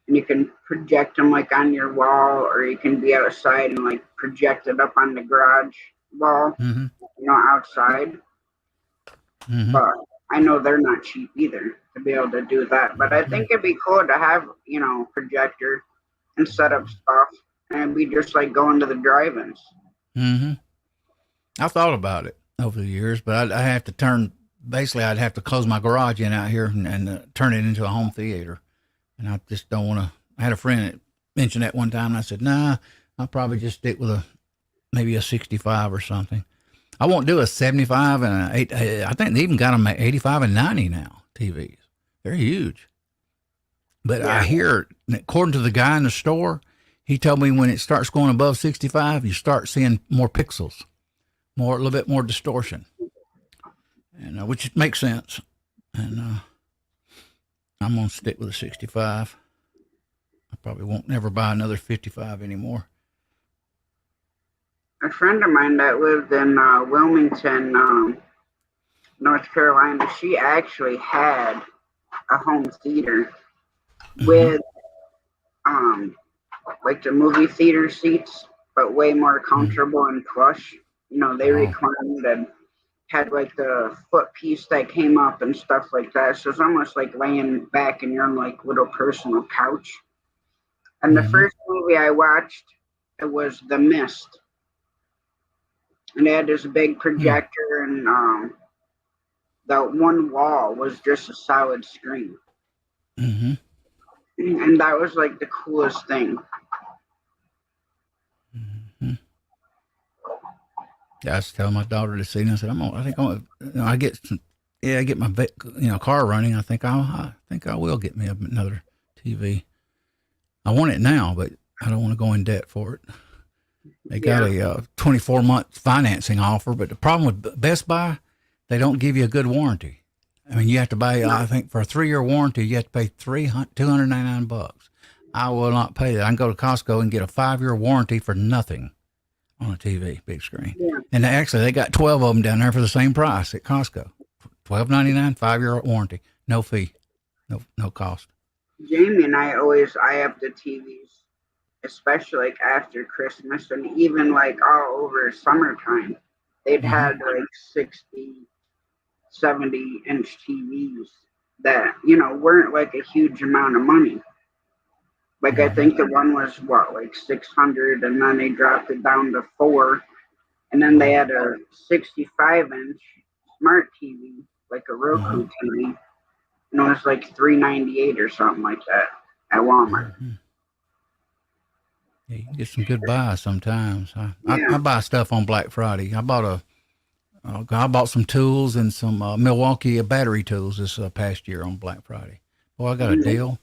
and you can project them like on your wall, or you can be outside and like project it up on the garage wall, outside. Mm-hmm. But I know they're not cheap either to be able to do that. But I think it'd be cool to have, projector and set up stuff, and we just like going to the drive-ins. Mm-hmm. I thought about it over the years, but I have to I'd have to close my garage in out here and turn it into a home theater. And I just don't want to. I had a friend that mentioned that one time, and I said, nah, I'll probably just stick with maybe a 65 or something. I won't do a 75 and an 8. I think they even got them at 85 and 90 now, TVs. They're huge. But Yeah. I hear, according to the guy in the store, he told me when it starts going above 65, you start seeing more pixels, a little bit more distortion, and which makes sense. And I'm gonna stick with a 65. I probably won't never buy another 55 anymore. A friend of mine that lived in Wilmington, North Carolina, she actually had a home theater with like the movie theater seats, but way more comfortable and plush. You know, they Oh. reclined and had like the foot piece that came up and stuff like that. So it's almost like laying back in your own like little personal couch. And the first movie I watched, it was The Mist, and they had this big projector, and the one wall was just a solid screen, Mm-hmm. and that was like the coolest thing. Mm-hmm. Yeah, I was telling my daughter to see, and I said, I think I get some, I get my, car running. I think I will get me another TV. I want it now, but I don't want to go in debt for it. They got a 24-month financing offer, but the problem with Best Buy, they don't give you a good warranty. I mean, you have to buy, I think for a 3-year warranty, you have to pay $299. I will not pay that. I can go to Costco and get a 5-year warranty for nothing on a TV, big screen. Yeah. And they got 12 of them down there for the same price at Costco. $12.99, 5-year warranty, no fee, no cost. Jamie and I always eye up the TVs, especially like after Christmas and even like all over summertime. They'd had like 60, 70-inch TVs that, weren't like a huge amount of money. Like I think the one was what, like 600, and then they dropped it down to 4, and then they had a 65-inch smart TV, like a Roku TV, and it was like $398 or something like that at Walmart. Yeah, you can get some good buys sometimes. I Yeah. buy stuff on Black Friday. I bought some tools and some Milwaukee battery tools this past year on Black Friday. Well, I got a deal,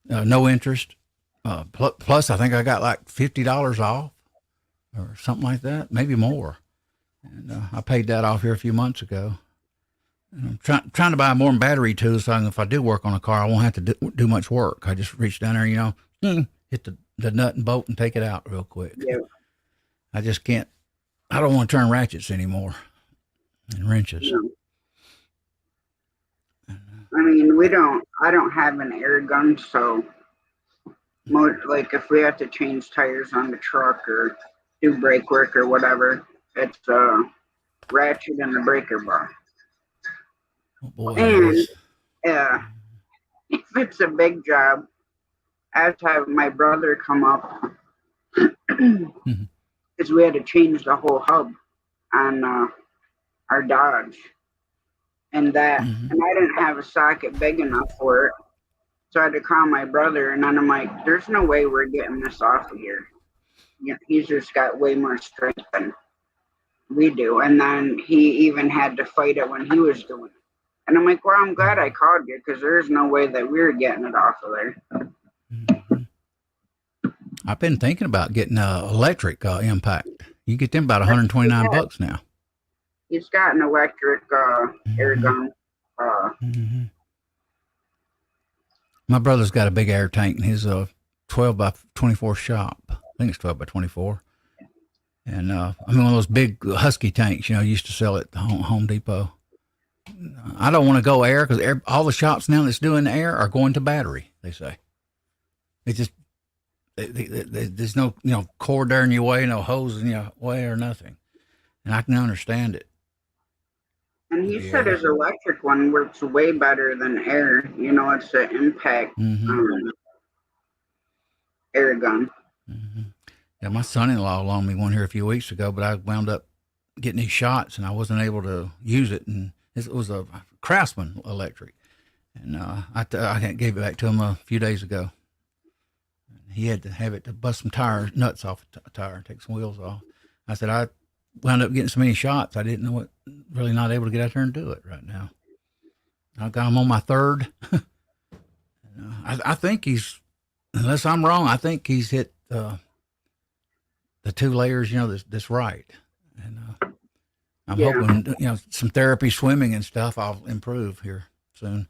no interest. Plus, I think I got like $50 off or something like that, maybe more. And I paid that off here a few months ago. And I'm trying to buy more battery tools so if I do work on a car, I won't have to do much work. I just reach down there, hit the nut and bolt and take it out real quick. Yeah. I just can't. I don't want to turn ratchets anymore and wrenches. No. I mean, I don't have an air gun, so like if we have to change tires on the truck or do brake work or whatever, it's a ratchet and a breaker bar. Oh boy. And if it's a big job, I have to have my brother come up because we had to change the whole hub on our Dodge, and and I didn't have a socket big enough for it, so I had to call my brother, and then I'm like, "There's no way we're getting this off of here." He's just got way more strength than we do, and then he even had to fight it when he was doing it. And I'm like, well, I'm glad I called you because there's no way that we're getting it off of there. I've been thinking about getting an electric impact. You get them about $129 now. He's got an electric air gun. My brother's got a big air tank in his 12 by 24 shop. I think it's 12 by 24. And I mean, one of those big Husky tanks, used to sell at Home Depot. I don't want to go air because all the shops now that's doing air are going to battery, they say. It's just, there's no, cord there in your way, no hose in your way or nothing. And I can understand it. And he said his electric one works way better than air. It's an impact air gun. Yeah, my son-in-law loaned me one here a few weeks ago, but I wound up getting these shots and I wasn't able to use it. And it was a Craftsman electric. And I gave it back to him a few days ago. He had to have it to bust some nuts off a tire and take some wheels off. I said, I wound up getting so many shots, I didn't know really not able to get out there and do it right now. I'm on my third. I think he's, unless I'm wrong, I think he's hit the 2 layers. That's right, and I'm Yeah. hoping some therapy, swimming, and stuff. I'll improve here soon,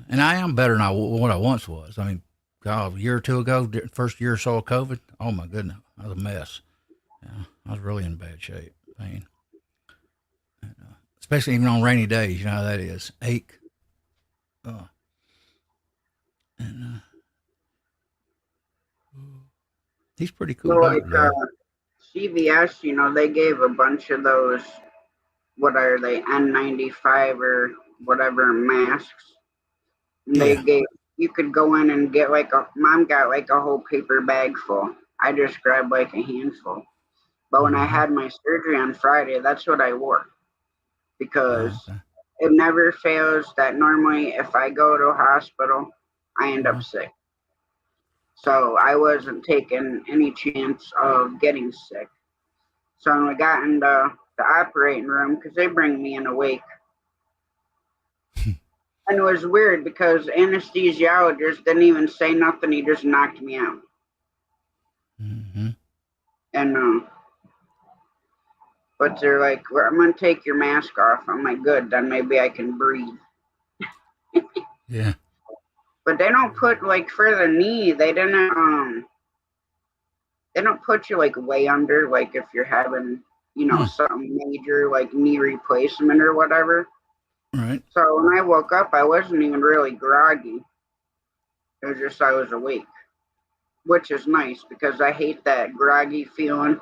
and I am better than what I once was. I mean, God, a year or two ago, first year or so of COVID. Oh my goodness, I was a mess. Yeah, I was really in bad shape, pain, especially even on rainy days. You know how that is, ache. Uh, and he's pretty cool Well, like dude, though. CVS, they gave a bunch of those. What are they? N95 or whatever masks. And they Yeah. gave. You could go in and get mom got like a whole paper bag full. I just grabbed like a handful. But when I Mm-hmm. had my surgery on Friday, that's what I wore because Oh, okay. it never fails that normally if I go to a hospital, I end Uh-huh. up sick. So I wasn't taking any chance of getting sick. So when we got in the operating room, because they bring me in awake, and it was weird because the anesthesiologist didn't even say nothing. He just knocked me out. Mm-hmm. And but they're like, well, I'm gonna take your mask off. I'm like, good, then maybe I can breathe. Yeah. But they don't put like for the knee. They don't put you like way under. Like if you're having Hmm. something major like knee replacement or whatever. Right. So when I woke up, I wasn't even really groggy. It was just I was awake, which is nice because I hate that groggy feeling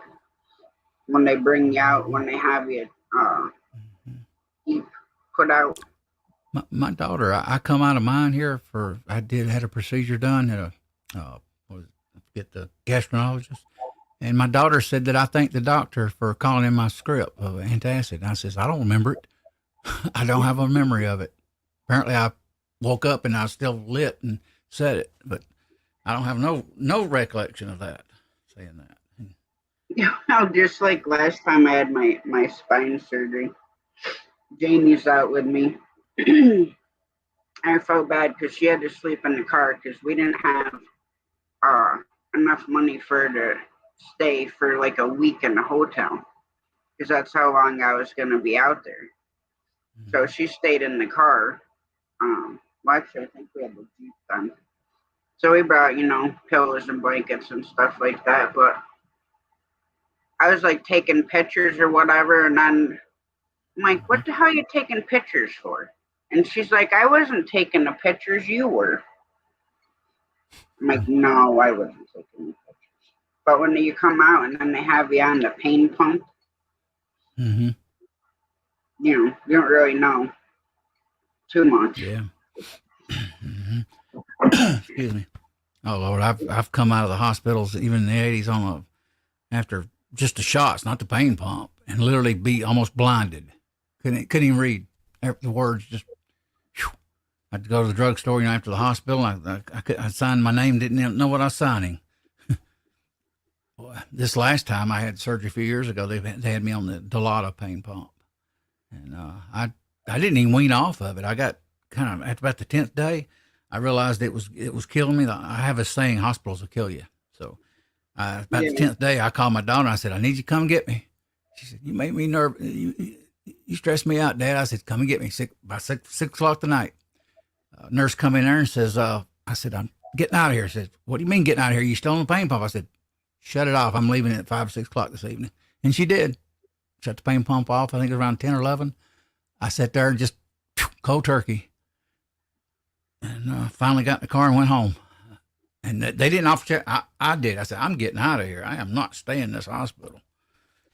when they bring you out when they have you uh, Mm-hmm. you put out. My daughter, I come out of mine here for I had a procedure done at what was it, I forget the gastroenterologist, and my daughter said that I thanked the doctor for calling in my script of antacid. And I says I don't remember it. I don't have a memory of it. Apparently, I woke up and I was still lit and said it, but I don't have no recollection of that saying that. Just like last time I had my spine surgery, Jamie's out with me. I felt bad because she had to sleep in the car because we didn't have uh, enough money for her to stay for like a week in the hotel because that's how long I was going to be out there. So Mm-hmm. she stayed in the car. Well, actually, I think we had the Jeep then. So we brought, pillows and blankets and stuff like that. But I was like taking pictures or whatever. And then I'm like, Uh-huh. what the hell are you taking pictures for? And she's like, I wasn't taking the pictures. You were. I'm like, no, I wasn't taking the pictures. But when you come out and then they have you on the pain pump, Mm-hmm. you don't really know too much. Yeah. Mm-hmm. Excuse me. Oh Lord, I've come out of the hospitals even in the '80s after just the shots, not the pain pump, and literally be almost blinded. Couldn't even read the words. Just whew. I had to go to the drugstore, after the hospital. I signed my name, didn't even know what I was signing. Boy, this last time I had surgery a few years ago, they had me on the Dilaudid pain pump, and I didn't even wean off of it. I got kind of, at about the 10th day, I realized it was killing me. I have a saying, hospitals will kill you. So about the Yeah, 10th day, I called my daughter. I said, I need you to come get me. She said, you make me nervous. You stress me out, Dad. I said, come and get me by 6 o'clock tonight. Nurse come in there and says, I said, I'm getting out of here. She said, what do you mean getting out of here? You still on the pain pump? I said, shut it off. I'm leaving at 5 or 6 o'clock this evening. And she did. Shut the pain pump off. I think it was around 10 or 11. I sat there and just cold turkey. And finally got in the car and went home. And they didn't offer check. I did. I said, I'm getting out of here. I am not staying in this hospital.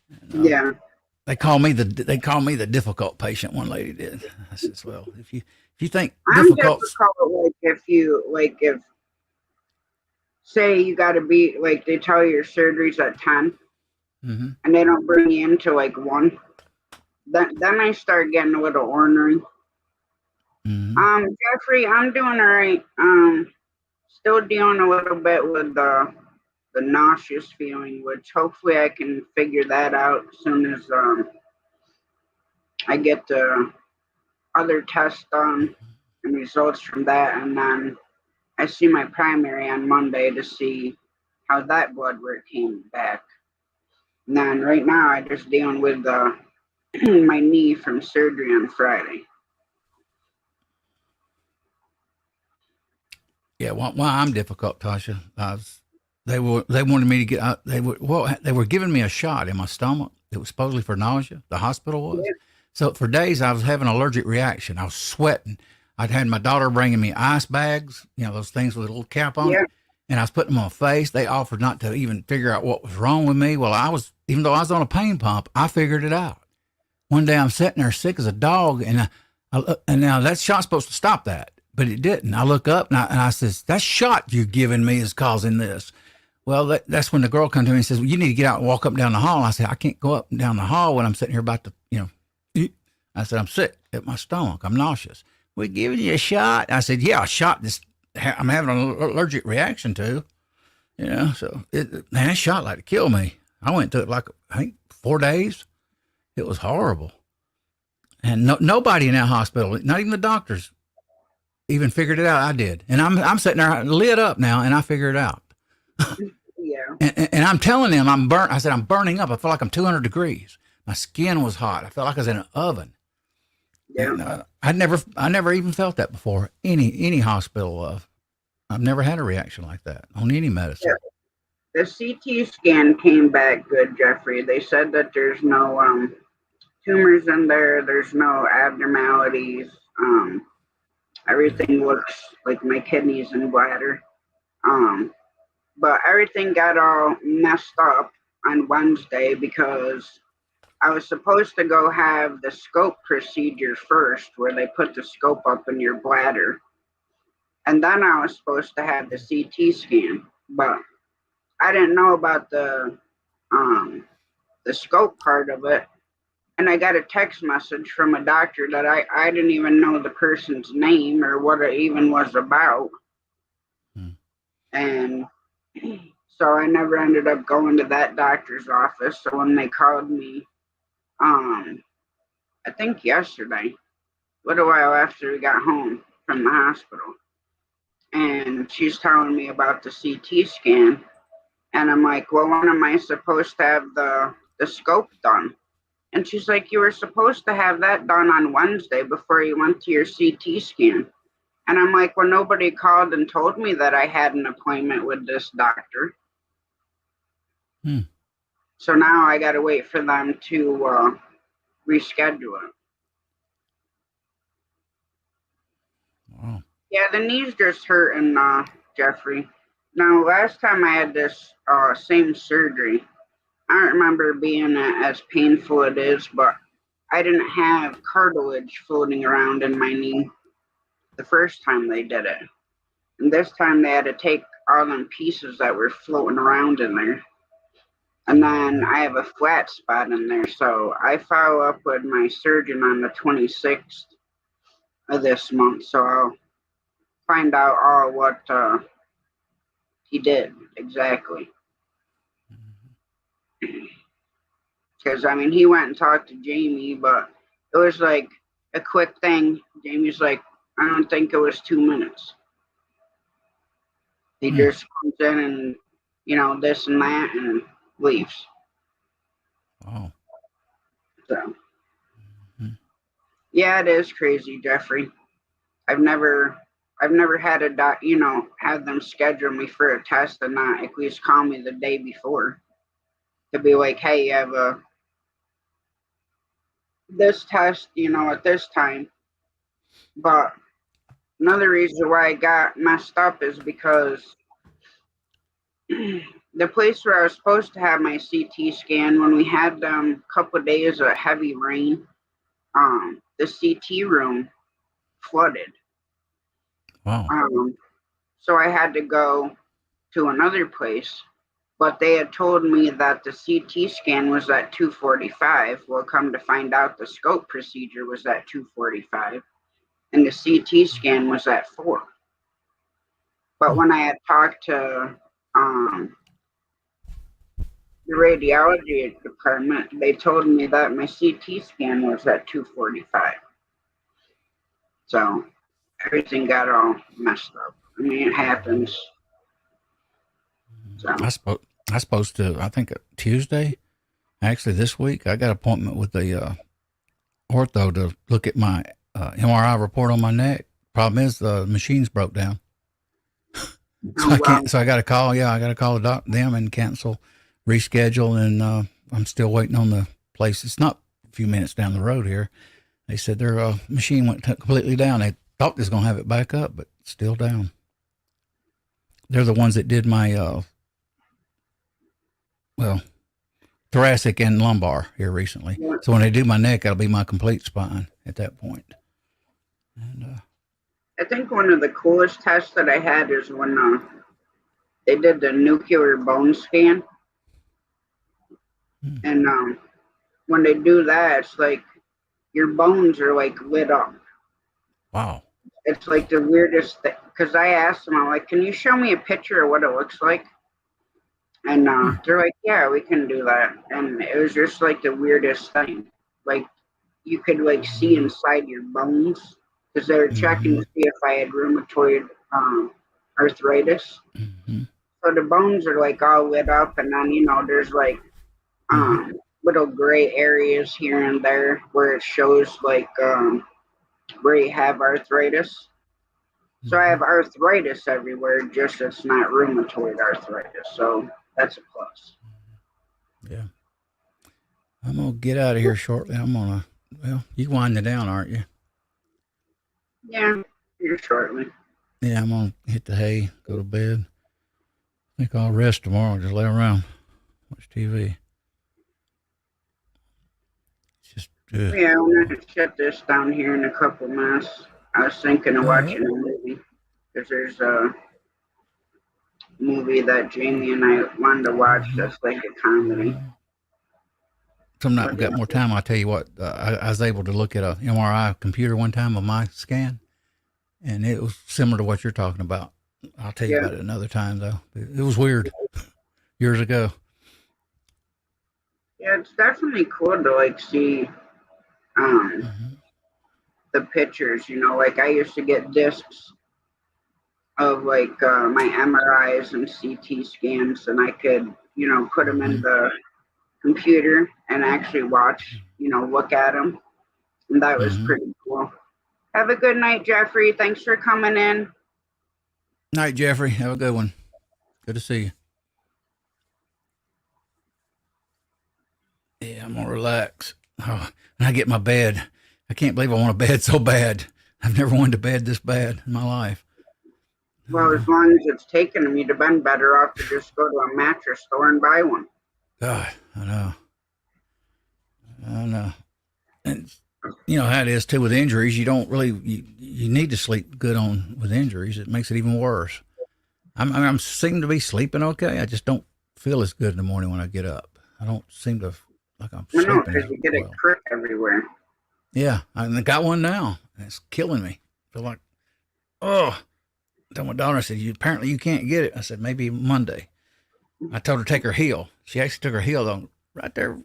And yeah. they call me the difficult patient. One lady did. I said, well, if you think I'm difficult, difficult. If say you got to be like they tell you your surgery's at 10 mm-hmm, and they don't bring you into like 1, then I start getting a little ornery. mm-hmm, Jeffrey, I'm doing all right. Still dealing a little bit with the nauseous feeling, which hopefully I can figure that out as soon as I get the other test done. and results from that, and then I see my primary on Monday to see how that blood work came back. And then right now I just dealing with my knee from surgery on Friday. Yeah, why I'm difficult, Tasha. They wanted me to get out. They were giving me a shot in my stomach. It was supposedly for nausea. The hospital was. Yeah. So for days I was having an allergic reaction. I was sweating. I'd had my daughter bringing me ice bags, those things with a little cap on Yeah. it, and I was putting them on my face. They offered not to even figure out what was wrong with me. Well, even though I was on a pain pump, I figured it out. One day I'm sitting there sick as a dog, and and now that shot's supposed to stop that, but it didn't. I look up and I says, that shot you're giving me is causing this. Well, that's when the girl comes to me and says, well, you need to get out and walk up and down the hall. And I said, I can't go up and down the hall when I'm sitting here about to, eat. I said, I'm sick at my stomach. I'm nauseous. We giving you a shot? I said, yeah, a shot I'm having an allergic reaction to, so that shot like to kill me. I went through it like, I think 4 days. It was horrible. And nobody in that hospital, not even the doctors, even figured it out. I did. And I'm sitting there lit up now, and I figured it out. Yeah. And I'm telling them I'm burnt. I said, I'm burning up. I feel like I'm 200 degrees. My skin was hot. I felt like I was in an oven. Yeah. And I never even felt that before. Any hospital. I've never had a reaction like that on any medicine. Yeah. The CT scan came back good, Jeffrey. They said that there's no tumors in there. There's no abnormalities. Everything looks like my kidneys and bladder. But everything got all messed up on Wednesday because I was supposed to go have the scope procedure first, where they put the scope up in your bladder. And then I was supposed to have the CT scan. But I didn't know about the scope part of it. And I got a text message from a doctor that I didn't even know the person's name or what it even was about. And so I never ended up going to that doctor's office. So when they called me, I think yesterday, a little while after we got home from the hospital, and she's telling me about the CT scan, and I'm like, well, when am I supposed to have the scope done? And she's like, you were supposed to have that done on Wednesday before you went to your CT scan. And I'm like, well, nobody called and told me that I had an appointment with this doctor. So now I got to wait for them to reschedule it. Wow. Yeah, the knee's just hurting, Jeffrey. Now, last time I had this same surgery, I don't remember being as painful it is, but I didn't have cartilage floating around in my knee the first time they did it. And this time they had to take all them pieces that were floating around in there. And then I have a flat spot in there. So I follow up with my surgeon on the 26th of this month. So I'll find out all what he did exactly. Because, I mean, he went and talked to Jamie, but it was like a quick thing. Jamie's like, I don't think it was 2 minutes. He just comes in and, this and that and leaves. Wow. So, yeah, it is crazy, Jeffrey. I've never had had them schedule me for a test and not at least call me the day before to be like, hey, you have this test, at this time. But another reason why I got messed up is because the place where I was supposed to have my CT scan, when we had a couple of days of heavy rain, the CT room flooded. Wow. So I had to go to another place, but they had told me that the CT scan was at 2:45. Well, come to find out, the scope procedure was at 2:45, and the CT scan was at 4. But when I had talked to the radiology department, they told me that my CT scan was at 2:45. So everything got all messed up. I mean, it happens. So I supposed to. I think Tuesday. Actually, this week I got an appointment with the ortho to look at my MRI report on my neck. Problem is the machine's broke down, so I can't. So I got to call. Yeah, I got to call them and cancel, reschedule, and I'm still waiting on the place. It's not a few minutes down the road here. They said their machine went completely down. They thought they was gonna have it back up, but it's still down. They're the ones that did my thoracic and lumbar here recently. Yeah. So when they do my neck, that'll be my complete spine at that point. And I think one of the coolest tests that I had is when they did the nuclear bone scan. And when they do that, it's like your bones are like lit up. wow. It's like the weirdest thing. Because I asked them, I'm like, can you show me a picture of what it looks like? And they're like, yeah, we can do that. And it was just like the weirdest thing. Like you could like see inside your bones because they were checking to see if I had rheumatoid arthritis. So the bones are like all lit up, and then there's like little gray areas here and there where it shows like where you have arthritis. So I have arthritis everywhere, just it's not rheumatoid arthritis. So that's a plus. Yeah. I'm going to get out of here shortly. You winding down, aren't you? Yeah, here shortly. Yeah, I'm going to hit the hay, go to bed. I think I'll rest tomorrow, just lay around, watch TV. It's just, Yeah, I'm going to shut this down here in a couple minutes. I was thinking of watching a movie because there's a movie that Jamie and I wanted to watch that's like a comedy. Sometime I've got more time. I'll tell you what, I was able to look at a MRI computer one time of my scan, and it was similar to what you're talking about. I'll tell you about it another time, though. It was weird years ago. Yeah, it's definitely cool to like see the pictures. Like I used to get discs of like my MRIs and CT scans, and I could put them in the computer and actually watch, look at them, and that was pretty cool. Have a good night, Jeffrey. Thanks for coming in. Night, Jeffrey. Have a good one. Good to see you. Yeah, I'm gonna relax. Oh, and I get my bed. I can't believe I want a bed so bad. I've never wanted a bed this bad in my life. Well, as long as it's taken them, you'd have been better off to just go to a mattress store and buy one. God, I know. And you know how it is too with injuries. You don't really you need to sleep good with injuries. It makes it even worse. I'm seem to be sleeping okay. I just don't feel as good in the morning when I get up. I don't seem to like I'm sleeping. No, because you get a crick everywhere. Yeah, I got one now, and it's killing me. I feel like, oh. I told my daughter, I said, apparently you can't get it. I said, maybe Monday. I told her to take her heel. She actually took her heel on right there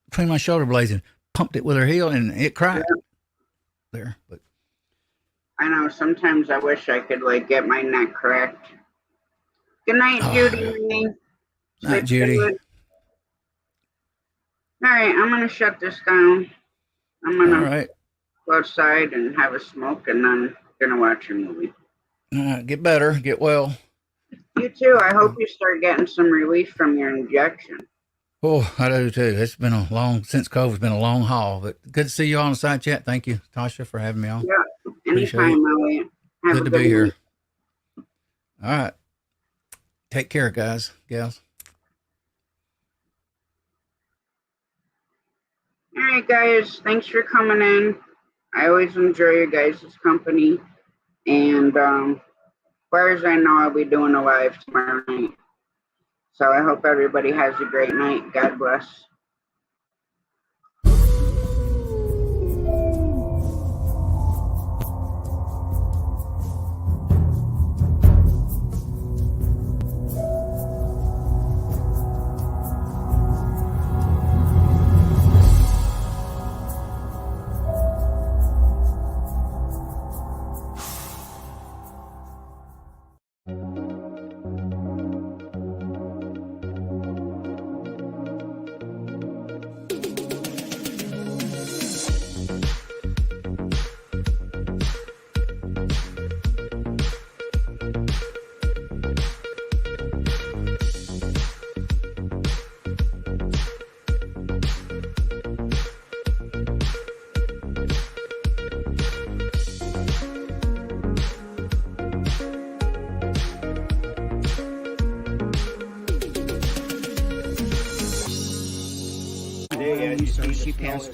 between my shoulder blades and pumped it with her heel, and it cracked there. But I know sometimes I wish I could like get my neck cracked. Good night, Judy. Night, Judy. All right, I'm gonna shut this down. I'm gonna go outside and have a smoke, and then gonna watch a movie. Get better, get well. You too. I hope you start getting some relief from your injection. Oh, I do too. It's been since COVID's been a long haul, but good to see you all on the side chat. Thank you, Tasha, for having me on. Yeah, anytime, Elliot. Good to be here. All right. Take care, guys, gals. All right, guys. Thanks for coming in. I always enjoy your guys' company. And as far as I know, I'll be doing a live tomorrow night. So I hope everybody has a great night. God bless. passed away.